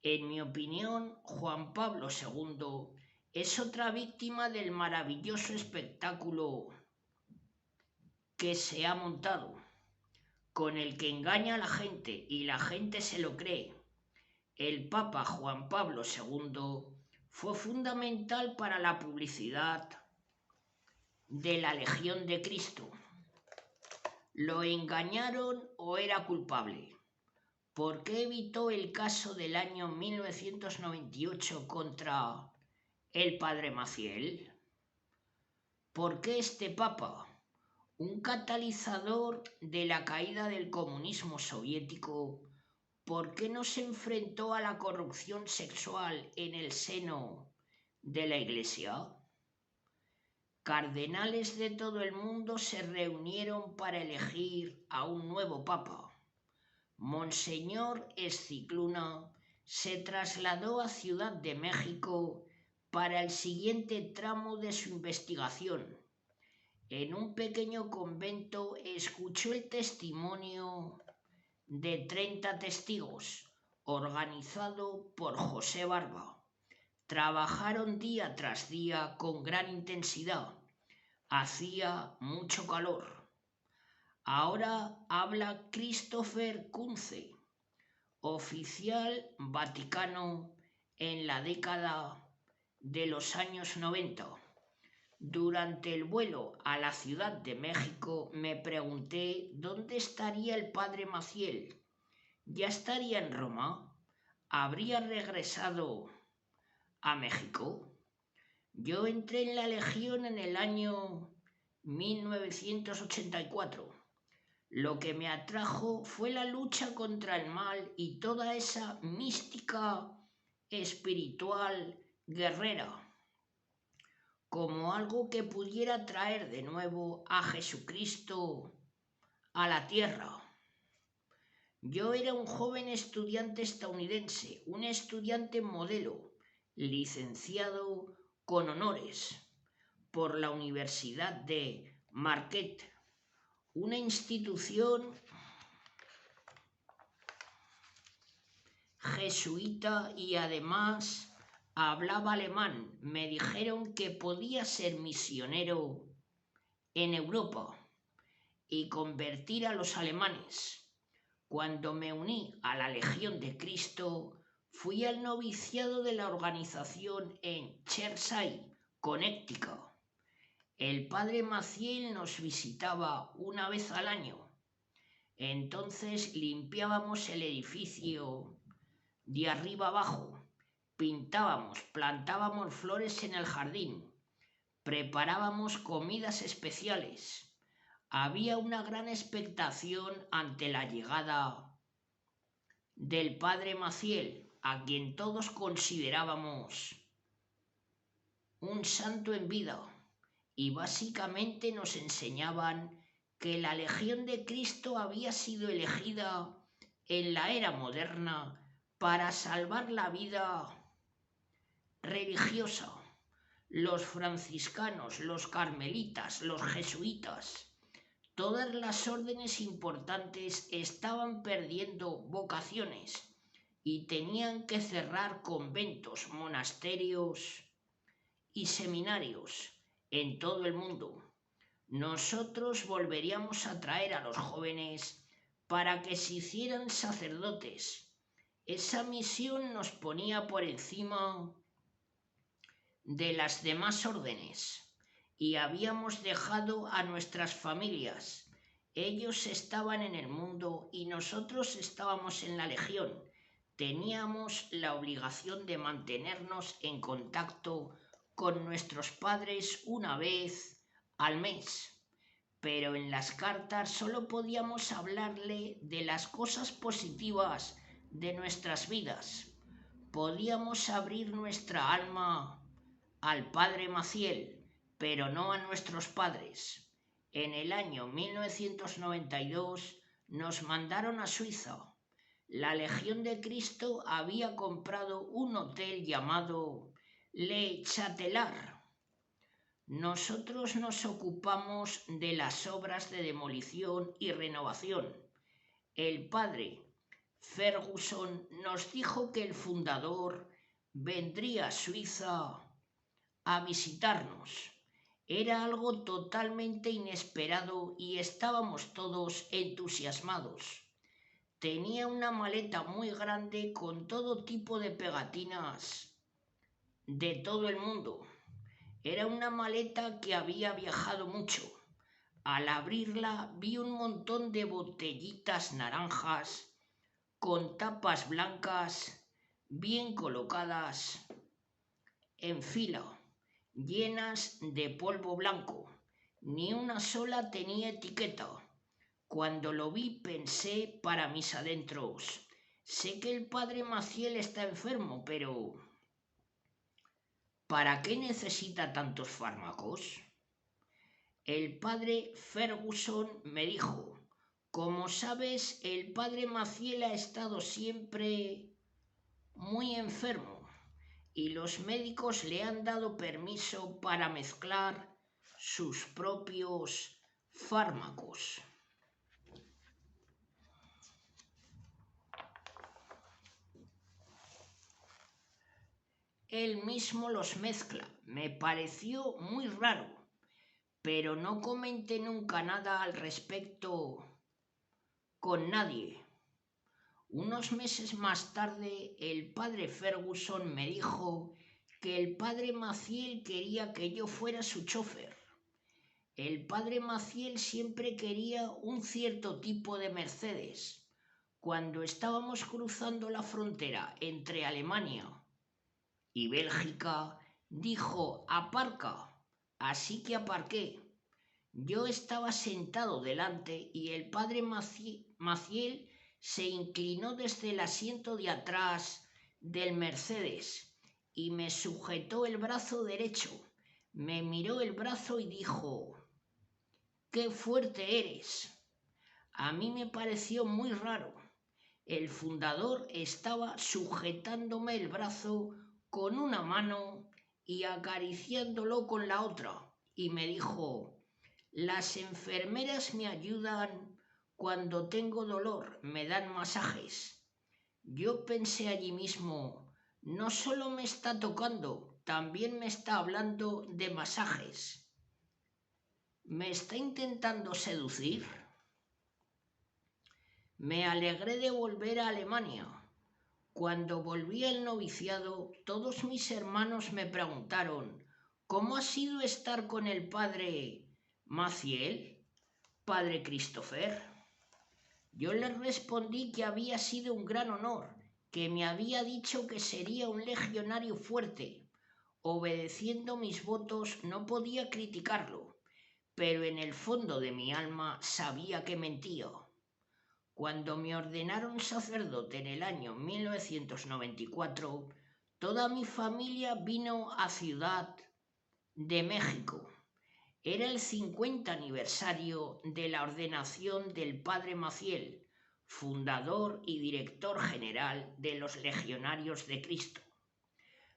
En mi opinión, Juan Pablo II es otra víctima del maravilloso espectáculo que se ha montado, con el que engaña a la gente y la gente se lo cree. El Papa Juan Pablo II fue fundamental para la publicidad de la Legión de Cristo. ¿Lo engañaron o era culpable? ¿Por qué evitó el caso del año 1998 contra el padre Maciel? ¿Por qué este papa, un catalizador de la caída del comunismo soviético, por qué no se enfrentó a la corrupción sexual en el seno de la Iglesia? Cardenales de todo el mundo se reunieron para elegir a un nuevo papa. Monseñor Escicluna se trasladó a Ciudad de México para el siguiente tramo de su investigación. En un pequeño convento escuchó el testimonio de 30 testigos, organizado por José Barba. Trabajaron día tras día con gran intensidad. Hacía mucho calor. Ahora habla Christopher Kunze, oficial vaticano en la década de los años 90. Durante el vuelo a la Ciudad de México me pregunté dónde estaría el padre Maciel. ¿Ya estaría en Roma? ¿Habría regresado a México? Yo entré en la Legión en el año 1984. Lo que me atrajo fue la lucha contra el mal y toda esa mística espiritual guerrera, como algo que pudiera traer de nuevo a Jesucristo a la tierra. Yo era un joven estudiante estadounidense, un estudiante modelo, licenciado con honores por la Universidad de Marquette, una institución jesuita, y además hablaba alemán. Me dijeron que podía ser misionero en Europa y convertir a los alemanes. Cuando me uní a la Legión de Cristo, fui al noviciado de la organización en Chertsey, Connecticut. El padre Maciel nos visitaba una vez al año. Entonces limpiábamos el edificio de arriba abajo, pintábamos, plantábamos flores en el jardín, preparábamos comidas especiales. Había una gran expectación ante la llegada del padre Maciel, a quien todos considerábamos un santo en vida, y básicamente nos enseñaban que la Legión de Cristo había sido elegida en la era moderna para salvar la vida religiosa. Los franciscanos, los carmelitas, los jesuitas, todas las órdenes importantes estaban perdiendo vocaciones y tenían que cerrar conventos, monasterios y seminarios en todo el mundo. Nosotros volveríamos a traer a los jóvenes para que se hicieran sacerdotes. Esa misión nos ponía por encima de las demás órdenes y habíamos dejado a nuestras familias. Ellos estaban en el mundo y nosotros estábamos en la Legión. Teníamos la obligación de mantenernos en contacto con nuestros padres una vez al mes, pero en las cartas solo podíamos hablarle de las cosas positivas de nuestras vidas. Podíamos abrir nuestra alma al padre Maciel, pero no a nuestros padres. En el año 1992 nos mandaron a Suiza. La Legión de Cristo había comprado un hotel llamado Le Châtelet. Nosotros nos ocupamos de las obras de demolición y renovación. El padre Ferguson nos dijo que el fundador vendría a Suiza a visitarnos. Era algo totalmente inesperado y estábamos todos entusiasmados. Tenía una maleta muy grande con todo tipo de pegatinas de todo el mundo. Era una maleta que había viajado mucho. Al abrirla vi un montón de botellitas naranjas con tapas blancas bien colocadas en fila, llenas de polvo blanco. Ni una sola tenía etiqueta. Cuando lo vi pensé para mis adentros: sé que el padre Maciel está enfermo, pero ¿para qué necesita tantos fármacos? El padre Ferguson me dijo: como sabes, el padre Maciel ha estado siempre muy enfermo y los médicos le han dado permiso para mezclar sus propios fármacos. Él mismo los mezcla. Me pareció muy raro, pero no comenté nunca nada al respecto con nadie. Unos meses más tarde, el padre Ferguson me dijo que el padre Maciel quería que yo fuera su chofer. El padre Maciel siempre quería un cierto tipo de Mercedes. Cuando estábamos cruzando la frontera entre Alemania y Bélgica, dijo: aparca. Así que aparqué. Yo estaba sentado delante y el padre Maciel se inclinó desde el asiento de atrás del Mercedes y me sujetó el brazo derecho. Me miró el brazo y dijo: ¡qué fuerte eres! A mí me pareció muy raro. El fundador estaba sujetándome el brazo con una mano y acariciándolo con la otra, y me dijo: las enfermeras me ayudan cuando tengo dolor, me dan masajes. Yo pensé allí mismo: no solo me está tocando, también me está hablando de masajes. ¿Me está intentando seducir? Me alegré de volver a Alemania. Cuando volví al noviciado, todos mis hermanos me preguntaron ¿cómo ha sido estar con el padre Maciel, padre Christopher? Yo les respondí que había sido un gran honor, que me había dicho que sería un legionario fuerte. Obedeciendo mis votos no podía criticarlo, pero en el fondo de mi alma sabía que mentía. Cuando me ordenaron sacerdote en el año 1994, toda mi familia vino a Ciudad de México. Era el 50 aniversario de la ordenación del padre Maciel, fundador y director general de los Legionarios de Cristo.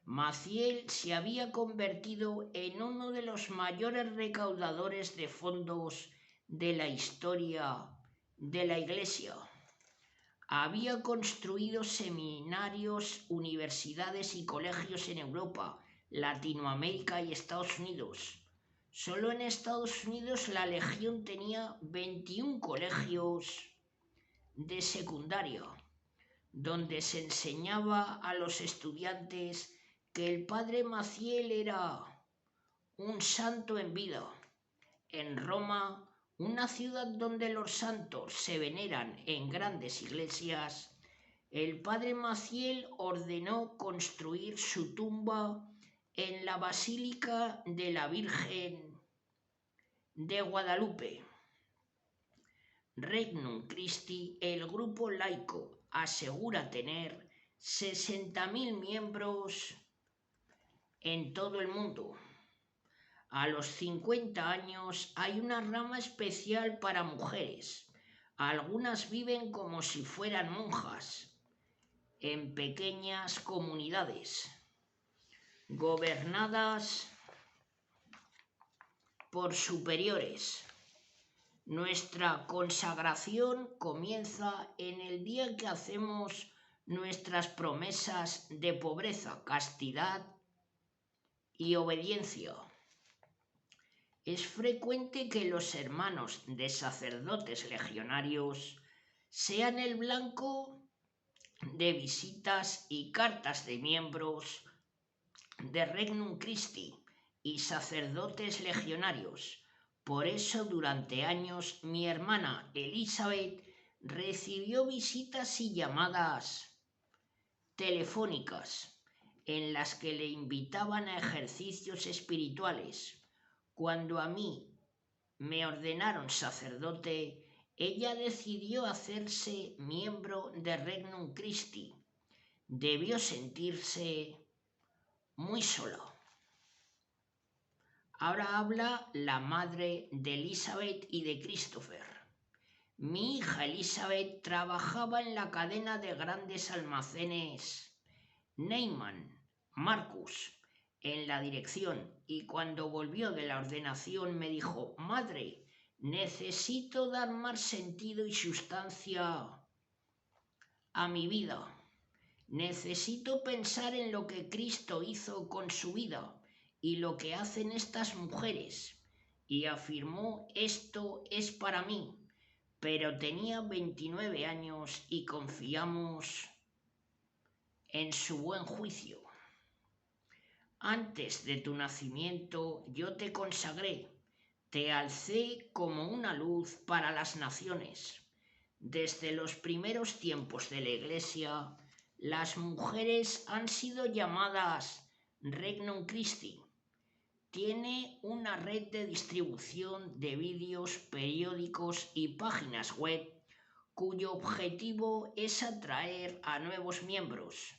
Maciel se había convertido en uno de los mayores recaudadores de fondos de la historia de la Iglesia. Había construido seminarios, universidades y colegios en Europa, Latinoamérica y Estados Unidos. Solo en Estados Unidos la Legión tenía 21 colegios de secundaria, donde se enseñaba a los estudiantes que el padre Maciel era un santo en vida. En Roma, una ciudad donde los santos se veneran en grandes iglesias, el padre Maciel ordenó construir su tumba en la Basílica de la Virgen de Guadalupe. Regnum Christi, el grupo laico, asegura tener 60.000 miembros en todo el mundo. A los 50 años hay una rama especial para mujeres. Algunas viven como si fueran monjas, en pequeñas comunidades, gobernadas por superiores. Nuestra consagración comienza en el día que hacemos nuestras promesas de pobreza, castidad y obediencia. Es frecuente que los hermanos de sacerdotes legionarios sean el blanco de visitas y cartas de miembros de Regnum Christi y sacerdotes legionarios. Por eso durante años mi hermana Elizabeth recibió visitas y llamadas telefónicas en las que le invitaban a ejercicios espirituales. Cuando a mí me ordenaron sacerdote, ella decidió hacerse miembro de Regnum Christi. Debió sentirse muy sola. Ahora habla la madre de Elizabeth y de Christopher. Mi hija Elizabeth trabajaba en la cadena de grandes almacenes Neiman Marcus en la dirección, y cuando volvió de la ordenación me dijo: madre, necesito dar más sentido y sustancia a mi vida. Necesito pensar en lo que Cristo hizo con su vida y lo que hacen estas mujeres. Y afirmó: esto es para mí. Pero tenía 29 años y confiamos en su buen juicio. Antes de tu nacimiento yo te consagré, te alcé como una luz para las naciones. Desde los primeros tiempos de la Iglesia, las mujeres han sido llamadas Regnum Christi. Tiene una red de distribución de vídeos, periódicos y páginas web cuyo objetivo es atraer a nuevos miembros.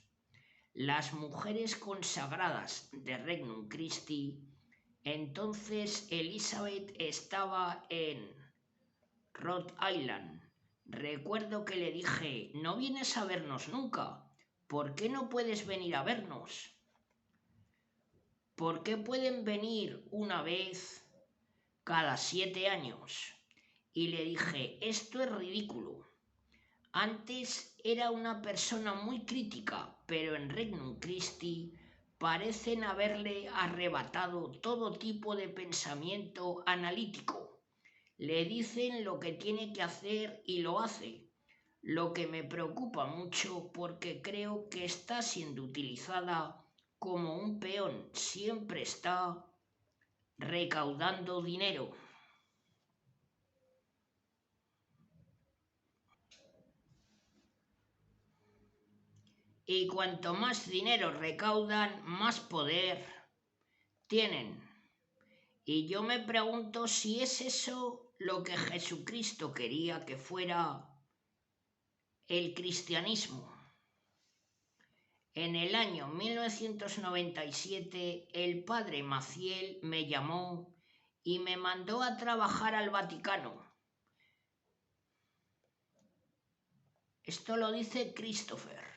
Las mujeres consagradas de Regnum Christi. Entonces Elizabeth estaba en Rhode Island. Recuerdo que le dije: no vienes a vernos nunca. ¿Por qué no puedes venir a vernos? ¿Por qué pueden venir una vez cada 7 años? Y le dije: esto es ridículo. Antes era una persona muy crítica, pero en Regnum Christi parecen haberle arrebatado todo tipo de pensamiento analítico. Le dicen lo que tiene que hacer y lo hace, lo que me preocupa mucho porque creo que está siendo utilizada como un peón. Siempre está recaudando dinero. Y cuanto más dinero recaudan, más poder tienen. Y yo me pregunto si es eso lo que Jesucristo quería que fuera el cristianismo. En el año 1997 el padre Maciel me llamó y me mandó a trabajar al Vaticano. Esto lo dice Christopher.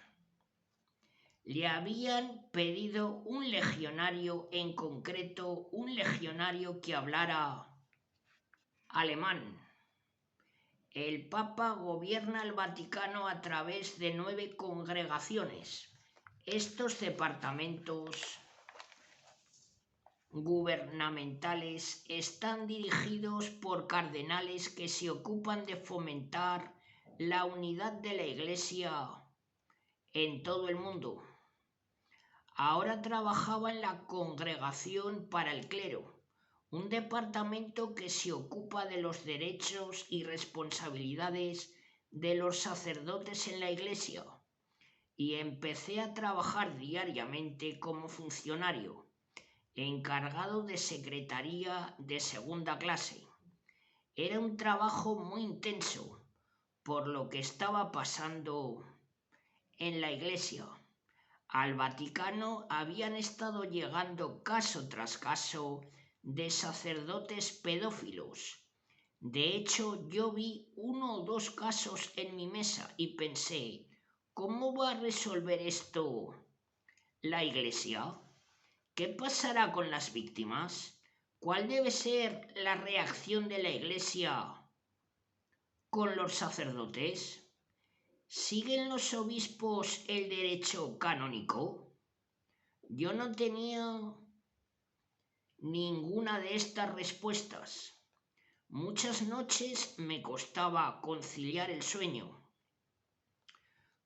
Le habían pedido un legionario, en concreto un legionario que hablara alemán. El Papa gobierna el Vaticano a través de 9 congregaciones. Estos departamentos gubernamentales están dirigidos por cardenales que se ocupan de fomentar la unidad de la Iglesia en todo el mundo. Ahora trabajaba en la Congregación para el Clero, un departamento que se ocupa de los derechos y responsabilidades de los sacerdotes en la Iglesia, y empecé a trabajar diariamente como funcionario, encargado de secretaría de segunda clase. Era un trabajo muy intenso por lo que estaba pasando en la Iglesia. Al Vaticano habían estado llegando caso tras caso de sacerdotes pedófilos. De hecho, yo vi 1 o 2 casos en mi mesa y pensé, ¿cómo va a resolver esto la Iglesia? ¿Qué pasará con las víctimas? ¿Cuál debe ser la reacción de la Iglesia con los sacerdotes? ¿Siguen los obispos el derecho canónico? Yo no tenía ninguna de estas respuestas. Muchas noches me costaba conciliar el sueño.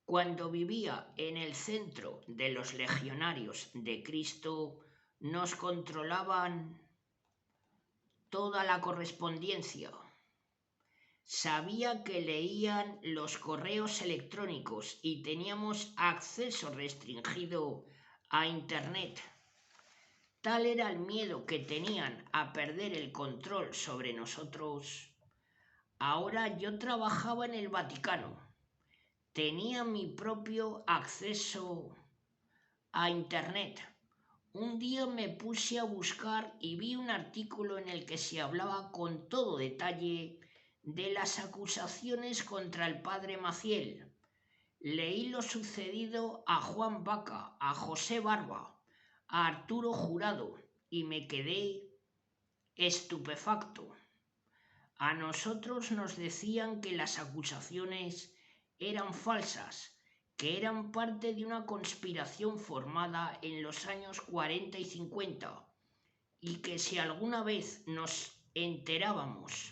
Cuando vivía en el centro de los legionarios de Cristo, nos controlaban toda la correspondencia. Sabía que leían los correos electrónicos y teníamos acceso restringido a Internet. Tal era el miedo que tenían a perder el control sobre nosotros. Ahora yo trabajaba en el Vaticano. Tenía mi propio acceso a Internet. Un día me puse a buscar y vi un artículo en el que se hablaba con todo detalle de las acusaciones contra el padre Maciel. Leí lo sucedido a Juan Vaca, a José Barba, a Arturo Jurado y me quedé estupefacto. A nosotros nos decían que las acusaciones eran falsas, que eran parte de una conspiración formada en los años 40 y 50 y que si alguna vez nos enterábamos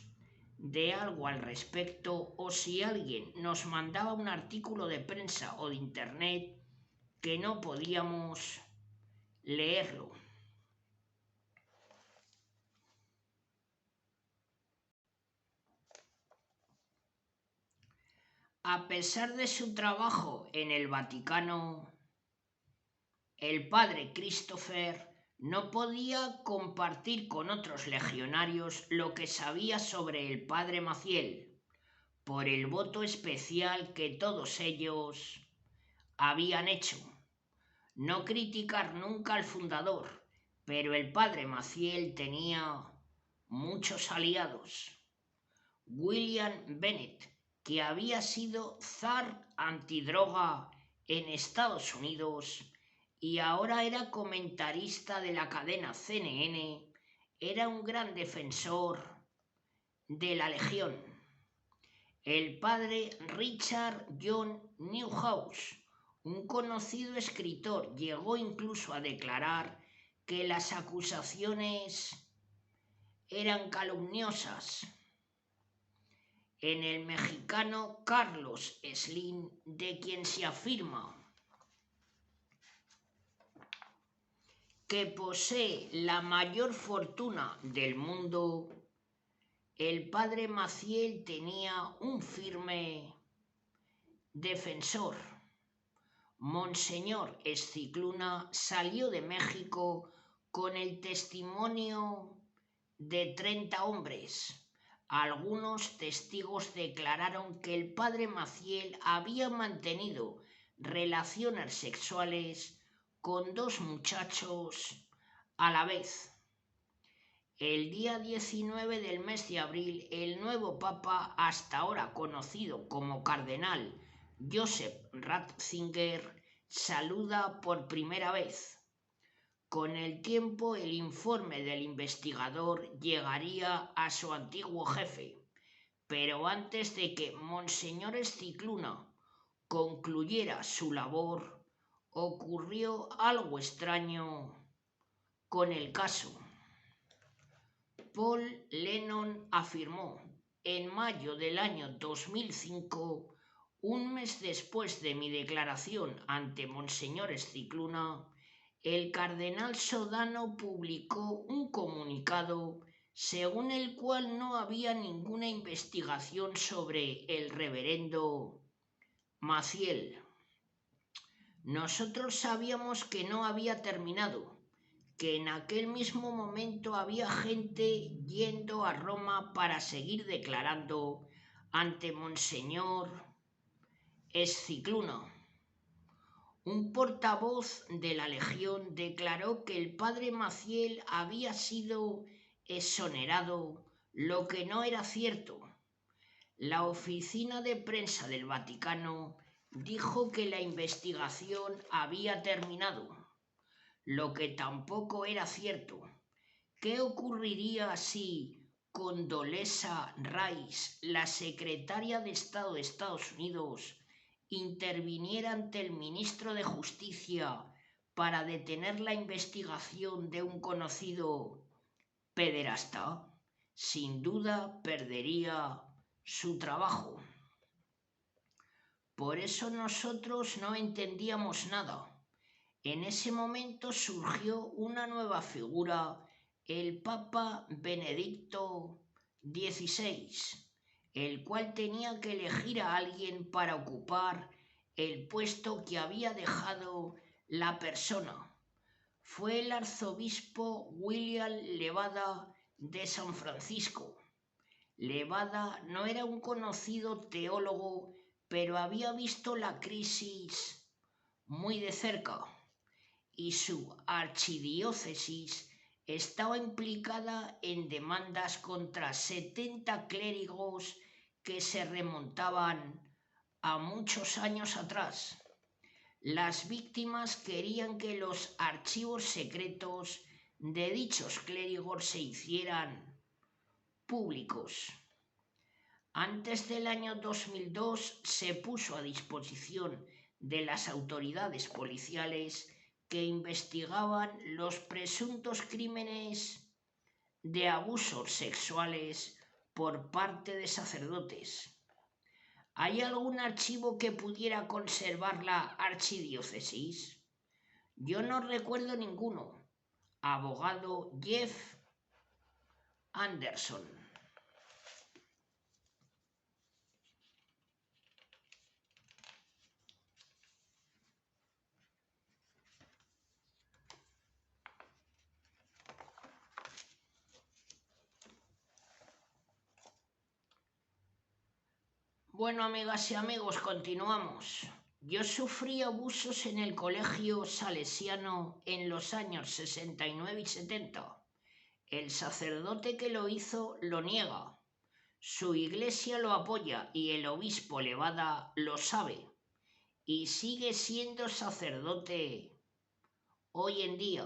de algo al respecto o si alguien nos mandaba un artículo de prensa o de Internet que no podíamos leerlo. A pesar de su trabajo en el Vaticano, el padre Christopher no podía compartir con otros legionarios lo que sabía sobre el padre Maciel, por el voto especial que todos ellos habían hecho. No criticar nunca al fundador, pero el padre Maciel tenía muchos aliados. William Bennett, que había sido zar antidroga en Estados Unidos y ahora era comentarista de la cadena CNN, era un gran defensor de la Legión. El padre Richard John Newhouse, Un conocido escritor llegó incluso a declarar que las acusaciones eran calumniosas. En el mexicano Carlos Slim, de quien se afirma que posee la mayor fortuna del mundo, el padre Maciel tenía un firme defensor. Monseñor Escicluna salió de México con el testimonio de 30 hombres. Algunos testigos declararon que el padre Maciel había mantenido relaciones sexuales con 2 muchachos a la vez. El día 19 del mes de abril, el nuevo papa, hasta ahora conocido como cardenal Joseph Ratzinger, saluda por primera vez. Con el tiempo, el informe del investigador llegaría a su antiguo jefe, pero antes de que Monseñor Escicluna concluyera su labor, ocurrió algo extraño con el caso. Paul Lennon afirmó en mayo del año 2005, un mes después de mi declaración ante Monseñor Escicluna, el cardenal Sodano publicó un comunicado según el cual no había ninguna investigación sobre el reverendo Maciel. Nosotros sabíamos que no había terminado, que en aquel mismo momento había gente yendo a Roma para seguir declarando ante Monseñor Escicluna. Un portavoz de la Legión declaró que el padre Maciel había sido exonerado, lo que no era cierto. La oficina de prensa del Vaticano dijo que la investigación había terminado, lo que tampoco era cierto. ¿Qué ocurriría si Condoleezza Rice, la secretaria de Estado de Estados Unidos, interviniera ante el ministro de Justicia para detener la investigación de un conocido pederasta? Sin duda perdería su trabajo. Por eso nosotros no entendíamos nada. En ese momento surgió una nueva figura, el Papa Benedicto XVI, el cual tenía que elegir a alguien para ocupar el puesto que había dejado la persona. Fue el arzobispo William Levada de San Francisco. Levada no era un conocido teólogo, pero había visto la crisis muy de cerca, y su archidiócesis estaba implicada en demandas contra 70 clérigos que se remontaban a muchos años atrás. Las víctimas querían que los archivos secretos de dichos clérigos se hicieran públicos. Antes del año 2002 se puso a disposición de las autoridades policiales que investigaban los presuntos crímenes de abusos sexuales por parte de sacerdotes. ¿Hay algún archivo que pudiera conservar la archidiócesis? Yo no recuerdo ninguno. Abogado Jeff Anderson. Bueno, amigas y amigos, continuamos. Yo sufrí abusos en el colegio salesiano en los años 69 y 70. El sacerdote que lo hizo lo niega. Su iglesia lo apoya y el obispo Levada lo sabe. Y sigue siendo sacerdote hoy en día.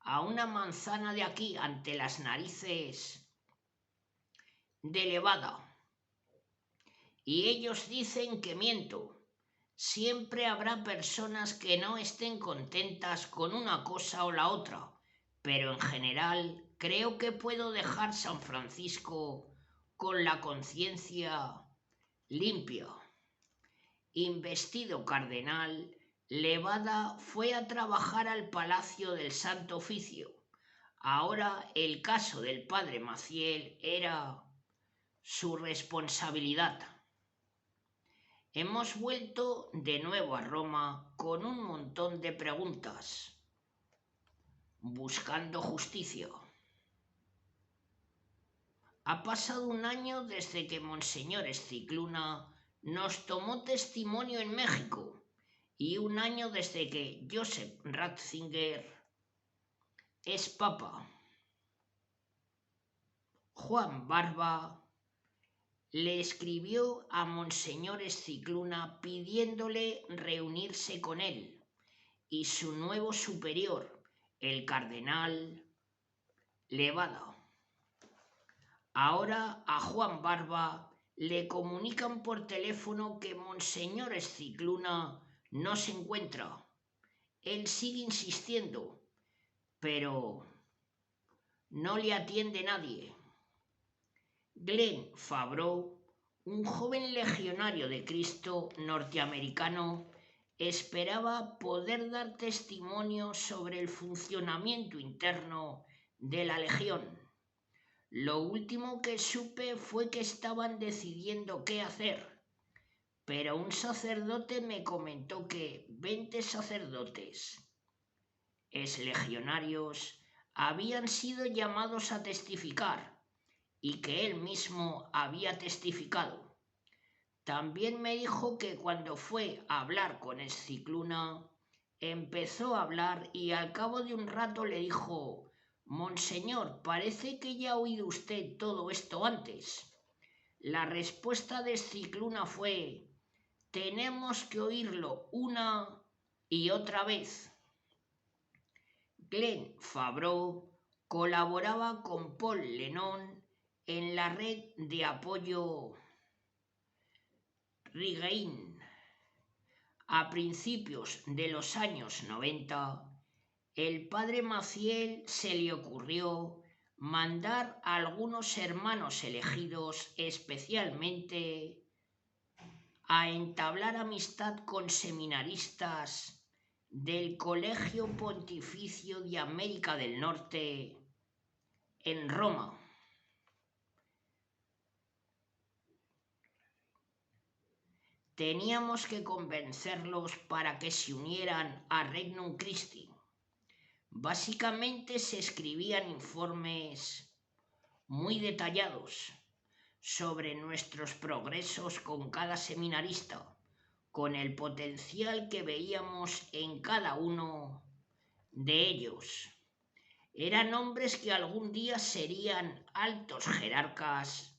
A una manzana de aquí, ante las narices de Levada. Y ellos dicen que miento. Siempre habrá personas que no estén contentas con una cosa o la otra, pero en general creo que puedo dejar San Francisco con la conciencia limpia. Investido cardenal, Levada fue a trabajar al Palacio del Santo Oficio. Ahora el caso del padre Maciel era su responsabilidad. Hemos vuelto de nuevo a Roma con un montón de preguntas, buscando justicia. Ha pasado un año desde que Monseñor Scicluna nos tomó testimonio en México y un año desde que Joseph Ratzinger es papa. Juan Barba le escribió a Monseñor Scicluna pidiéndole reunirse con él y su nuevo superior, el cardenal Levada. Ahora a Juan Barba le comunican por teléfono que Monseñor Scicluna no se encuentra. Él sigue insistiendo, pero no le atiende nadie. Glenn Fabreau, un joven legionario de Cristo norteamericano, esperaba poder dar testimonio sobre el funcionamiento interno de la Legión. Lo último que supe fue que estaban decidiendo qué hacer, pero un sacerdote me comentó que 20 sacerdotes exlegionarios habían sido llamados a testificar y que él mismo había testificado. También me dijo que cuando fue a hablar con Scicluna, empezó a hablar y al cabo de un rato le dijo: «Monseñor, parece que ya ha oído usted todo esto antes». La respuesta de Scicluna fue: «Tenemos que oírlo una y otra vez». Glenn Fabreau colaboraba con Paul Lennon en la red de apoyo Regain. A principios de los años 90, el padre Maciel se le ocurrió mandar a algunos hermanos elegidos especialmente a entablar amistad con seminaristas del Colegio Pontificio de América del Norte en Roma. Teníamos que convencerlos para que se unieran a Regnum Christi. Básicamente se escribían informes muy detallados sobre nuestros progresos con cada seminarista, con el potencial que veíamos en cada uno de ellos. Eran hombres que algún día serían altos jerarcas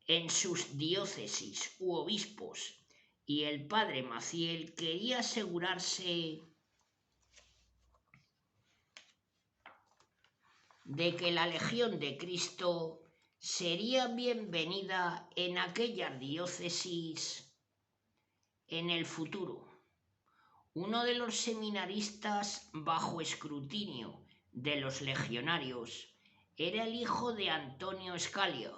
en sus diócesis u obispos, y el padre Maciel quería asegurarse de que la Legión de Cristo sería bienvenida en aquellas diócesis en el futuro. Uno de los seminaristas bajo escrutinio de los legionarios era el hijo de Antonio Scalia,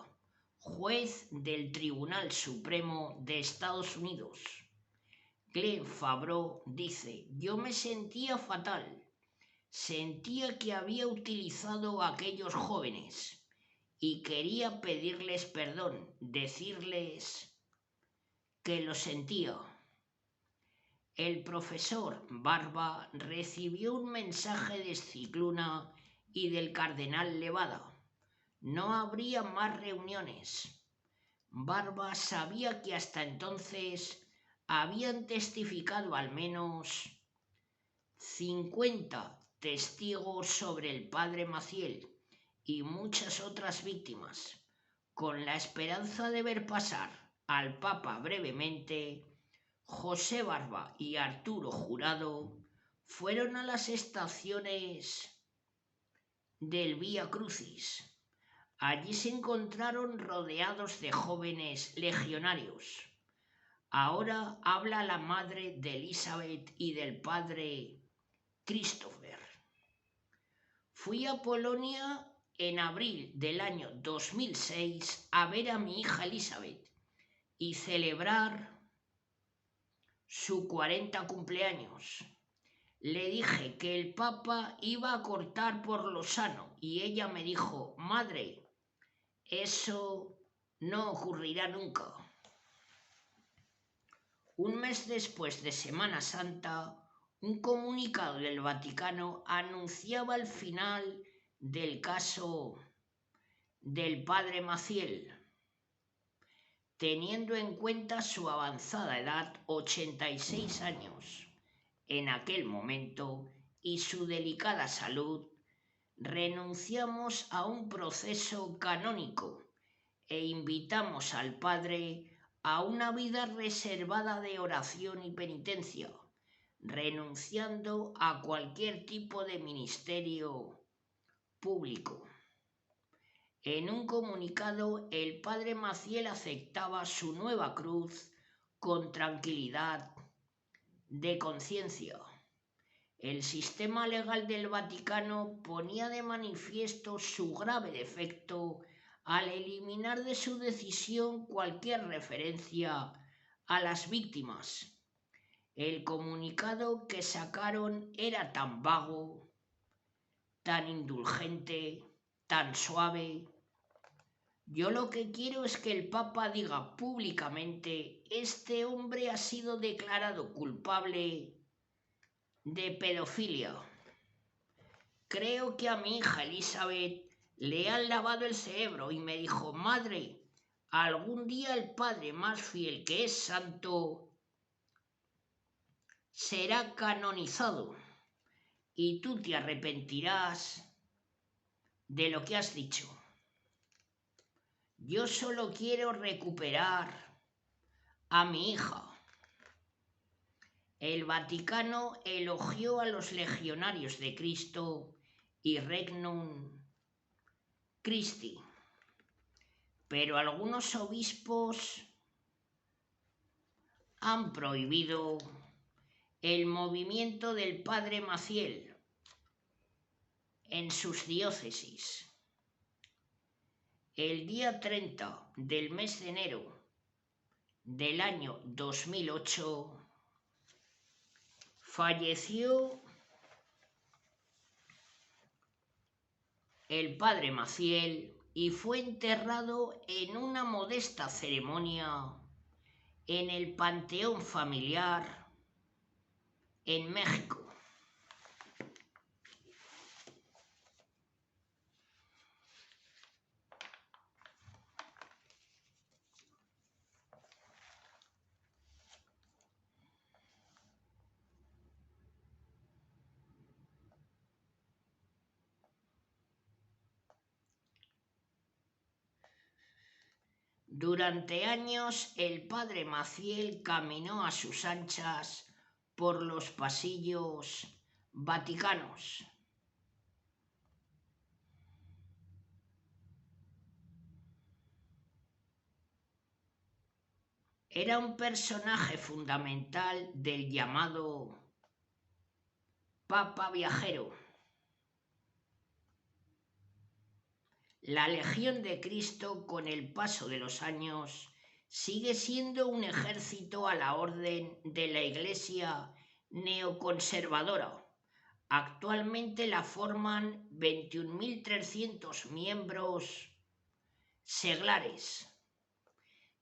juez del Tribunal Supremo de Estados Unidos. Glenn Fabreau dice: «Yo me sentía fatal. Sentía que había utilizado a aquellos jóvenes y quería pedirles perdón, decirles que lo sentía». El profesor Barba recibió un mensaje de Scicluna y del cardenal Levada. No habría más reuniones. Barba sabía que hasta entonces habían testificado al menos 50 testigos sobre el padre Maciel y muchas otras víctimas. Con la esperanza de ver pasar al Papa brevemente, José Barba y Arturo Jurado fueron a las estaciones del Vía Crucis. Allí se encontraron rodeados de jóvenes legionarios. Ahora habla la madre de Elizabeth y del padre Christopher. Fui a Polonia en abril del año 2006 a ver a mi hija Elizabeth y celebrar su 40 cumpleaños. Le dije que el Papa iba a cortar por lo sano y ella me dijo: madre, eso no ocurrirá nunca. Un mes después de Semana Santa, un comunicado del Vaticano anunciaba el final del caso del padre Maciel, teniendo en cuenta su avanzada edad, 86 años, en aquel momento, y su delicada salud. Renunciamos a un proceso canónico e invitamos al Padre a una vida reservada de oración y penitencia, renunciando a cualquier tipo de ministerio público. En un comunicado, el padre Maciel aceptaba su nueva cruz con tranquilidad de conciencia. El sistema legal del Vaticano ponía de manifiesto su grave defecto al eliminar de su decisión cualquier referencia a las víctimas. El comunicado que sacaron era tan vago, tan indulgente, tan suave. Yo lo que quiero es que el Papa diga públicamente: este hombre ha sido declarado culpable de pedofilia. Creo que a mi hija Elizabeth le han lavado el cerebro y me dijo: madre, algún día el padre más fiel, que es santo, será canonizado y tú te arrepentirás de lo que has dicho. Yo solo quiero recuperar a mi hija. El Vaticano elogió a los legionarios de Cristo y Regnum Christi, pero algunos obispos han prohibido el movimiento del padre Maciel en sus diócesis. El día 30 del mes de enero del año 2008 falleció el padre Maciel y fue enterrado en una modesta ceremonia en el panteón familiar en México. Durante años el padre Maciel caminó a sus anchas por los pasillos vaticanos. Era un personaje fundamental del llamado Papa Viajero. La Legión de Cristo, con el paso de los años, sigue siendo un ejército a la orden de la Iglesia neoconservadora. Actualmente la forman 21.300 miembros seglares,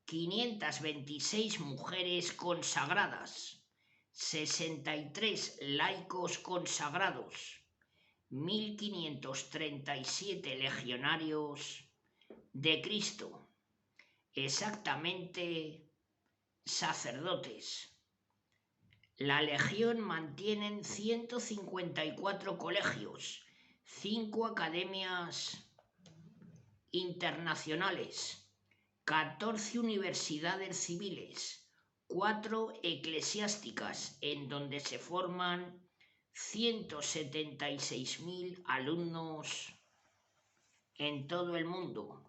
526 mujeres consagradas, 63 laicos consagrados, 1.537 legionarios de Cristo, exactamente sacerdotes. La Legión mantiene 154 colegios, 5 academias internacionales, 14 universidades civiles, 4 eclesiásticas, en donde se forman 176.000 alumnos en todo el mundo.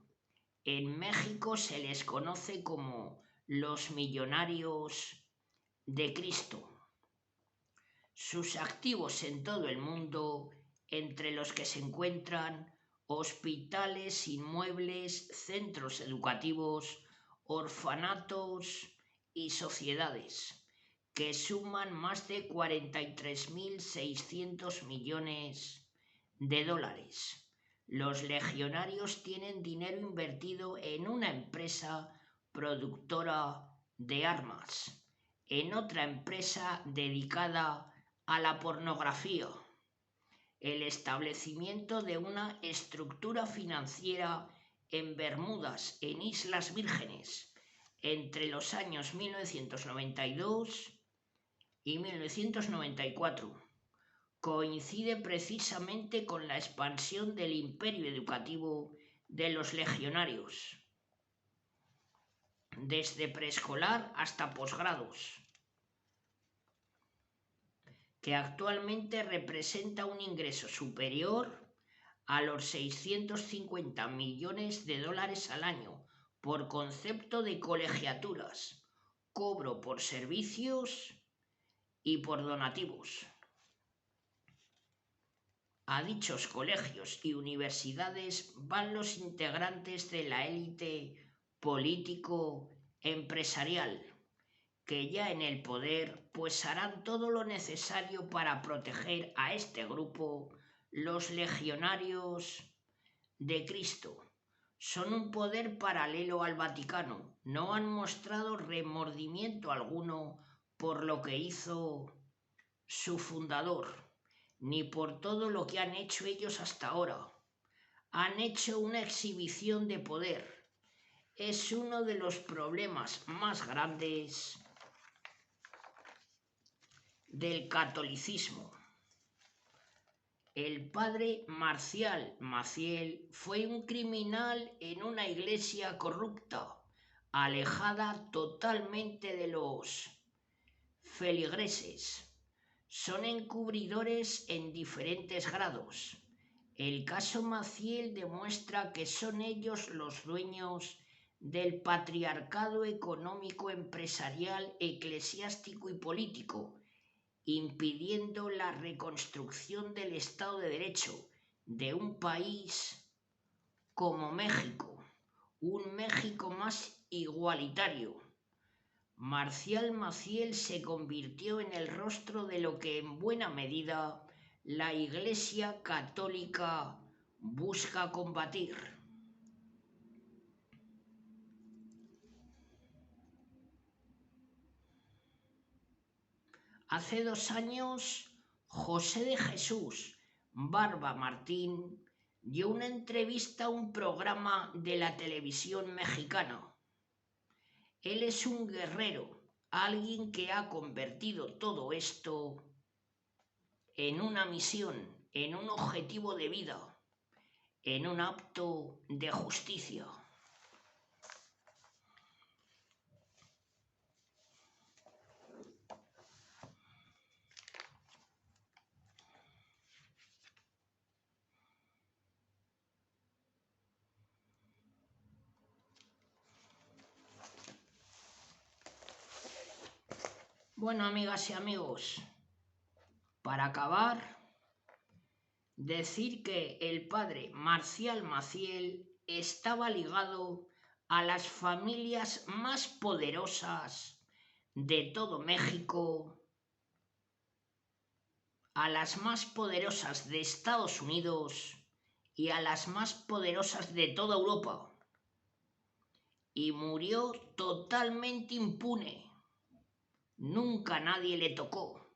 En México se les conoce como los millonarios de Cristo. Sus activos en todo el mundo, entre los que se encuentran hospitales, inmuebles, centros educativos, orfanatos y sociedades, que suman más de 43.600 millones de dólares. Los legionarios tienen dinero invertido en una empresa productora de armas, en otra empresa dedicada a la pornografía, el establecimiento de una estructura financiera en Bermudas, en Islas Vírgenes, entre los años 1992 y 1994. Coincide precisamente con la expansión del imperio educativo de los legionarios, desde preescolar hasta posgrados, que actualmente representa un ingreso superior a los 650 millones de dólares al año por concepto de colegiaturas, cobro por servicios y por donativos. A dichos colegios y universidades van los integrantes de la élite político-empresarial, que ya en el poder pues harán todo lo necesario para proteger a este grupo. Los legionarios de Cristo son un poder paralelo al Vaticano. No han mostrado remordimiento alguno por lo que hizo su fundador, ni por todo lo que han hecho ellos hasta ahora. Han hecho una exhibición de poder. Es uno de los problemas más grandes del catolicismo. El padre Marcial Maciel fue un criminal en una iglesia corrupta, alejada totalmente de los feligreses. Son encubridores en diferentes grados. El caso Maciel demuestra que son ellos los dueños del patriarcado económico, empresarial, eclesiástico y político, impidiendo la reconstrucción del Estado de Derecho de un país como México, un México más igualitario. Marcial Maciel se convirtió en el rostro de lo que en buena medida la Iglesia Católica busca combatir. Hace 2 años, José de Jesús Barba Martín dio una entrevista a un programa de la televisión mexicana. Él es un guerrero, alguien que ha convertido todo esto en una misión, en un objetivo de vida, en un acto de justicia. Bueno, amigas y amigos, para acabar, decir que el padre Marcial Maciel estaba ligado a las familias más poderosas de todo México, a las más poderosas de Estados Unidos y a las más poderosas de toda Europa, y murió totalmente impune. Nunca nadie le tocó.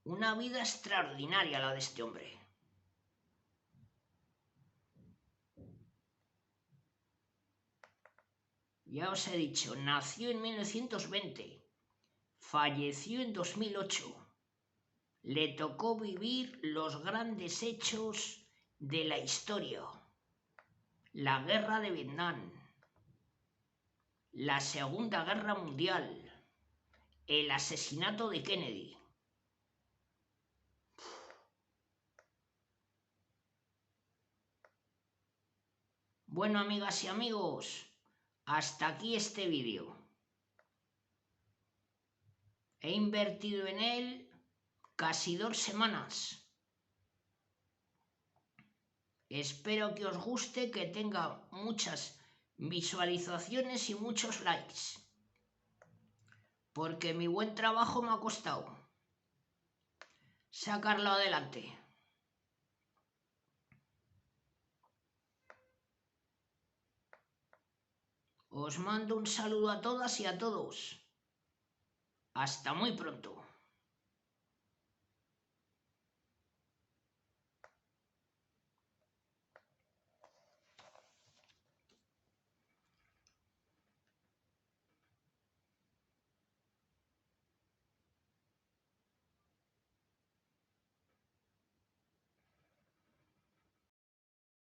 Una vida extraordinaria la de este hombre. Ya os he dicho, nació en 1920, falleció en 2008. Le tocó vivir los grandes hechos de la historia. La guerra de Vietnam, la Segunda Guerra Mundial, el asesinato de Kennedy. Bueno, amigas y amigos, hasta aquí este vídeo. He invertido en él casi 2 semanas. Espero que os guste, que tenga muchas visualizaciones y muchos likes, porque mi buen trabajo me ha costado sacarlo adelante. Os mando un saludo a todas y a todos. Hasta muy pronto.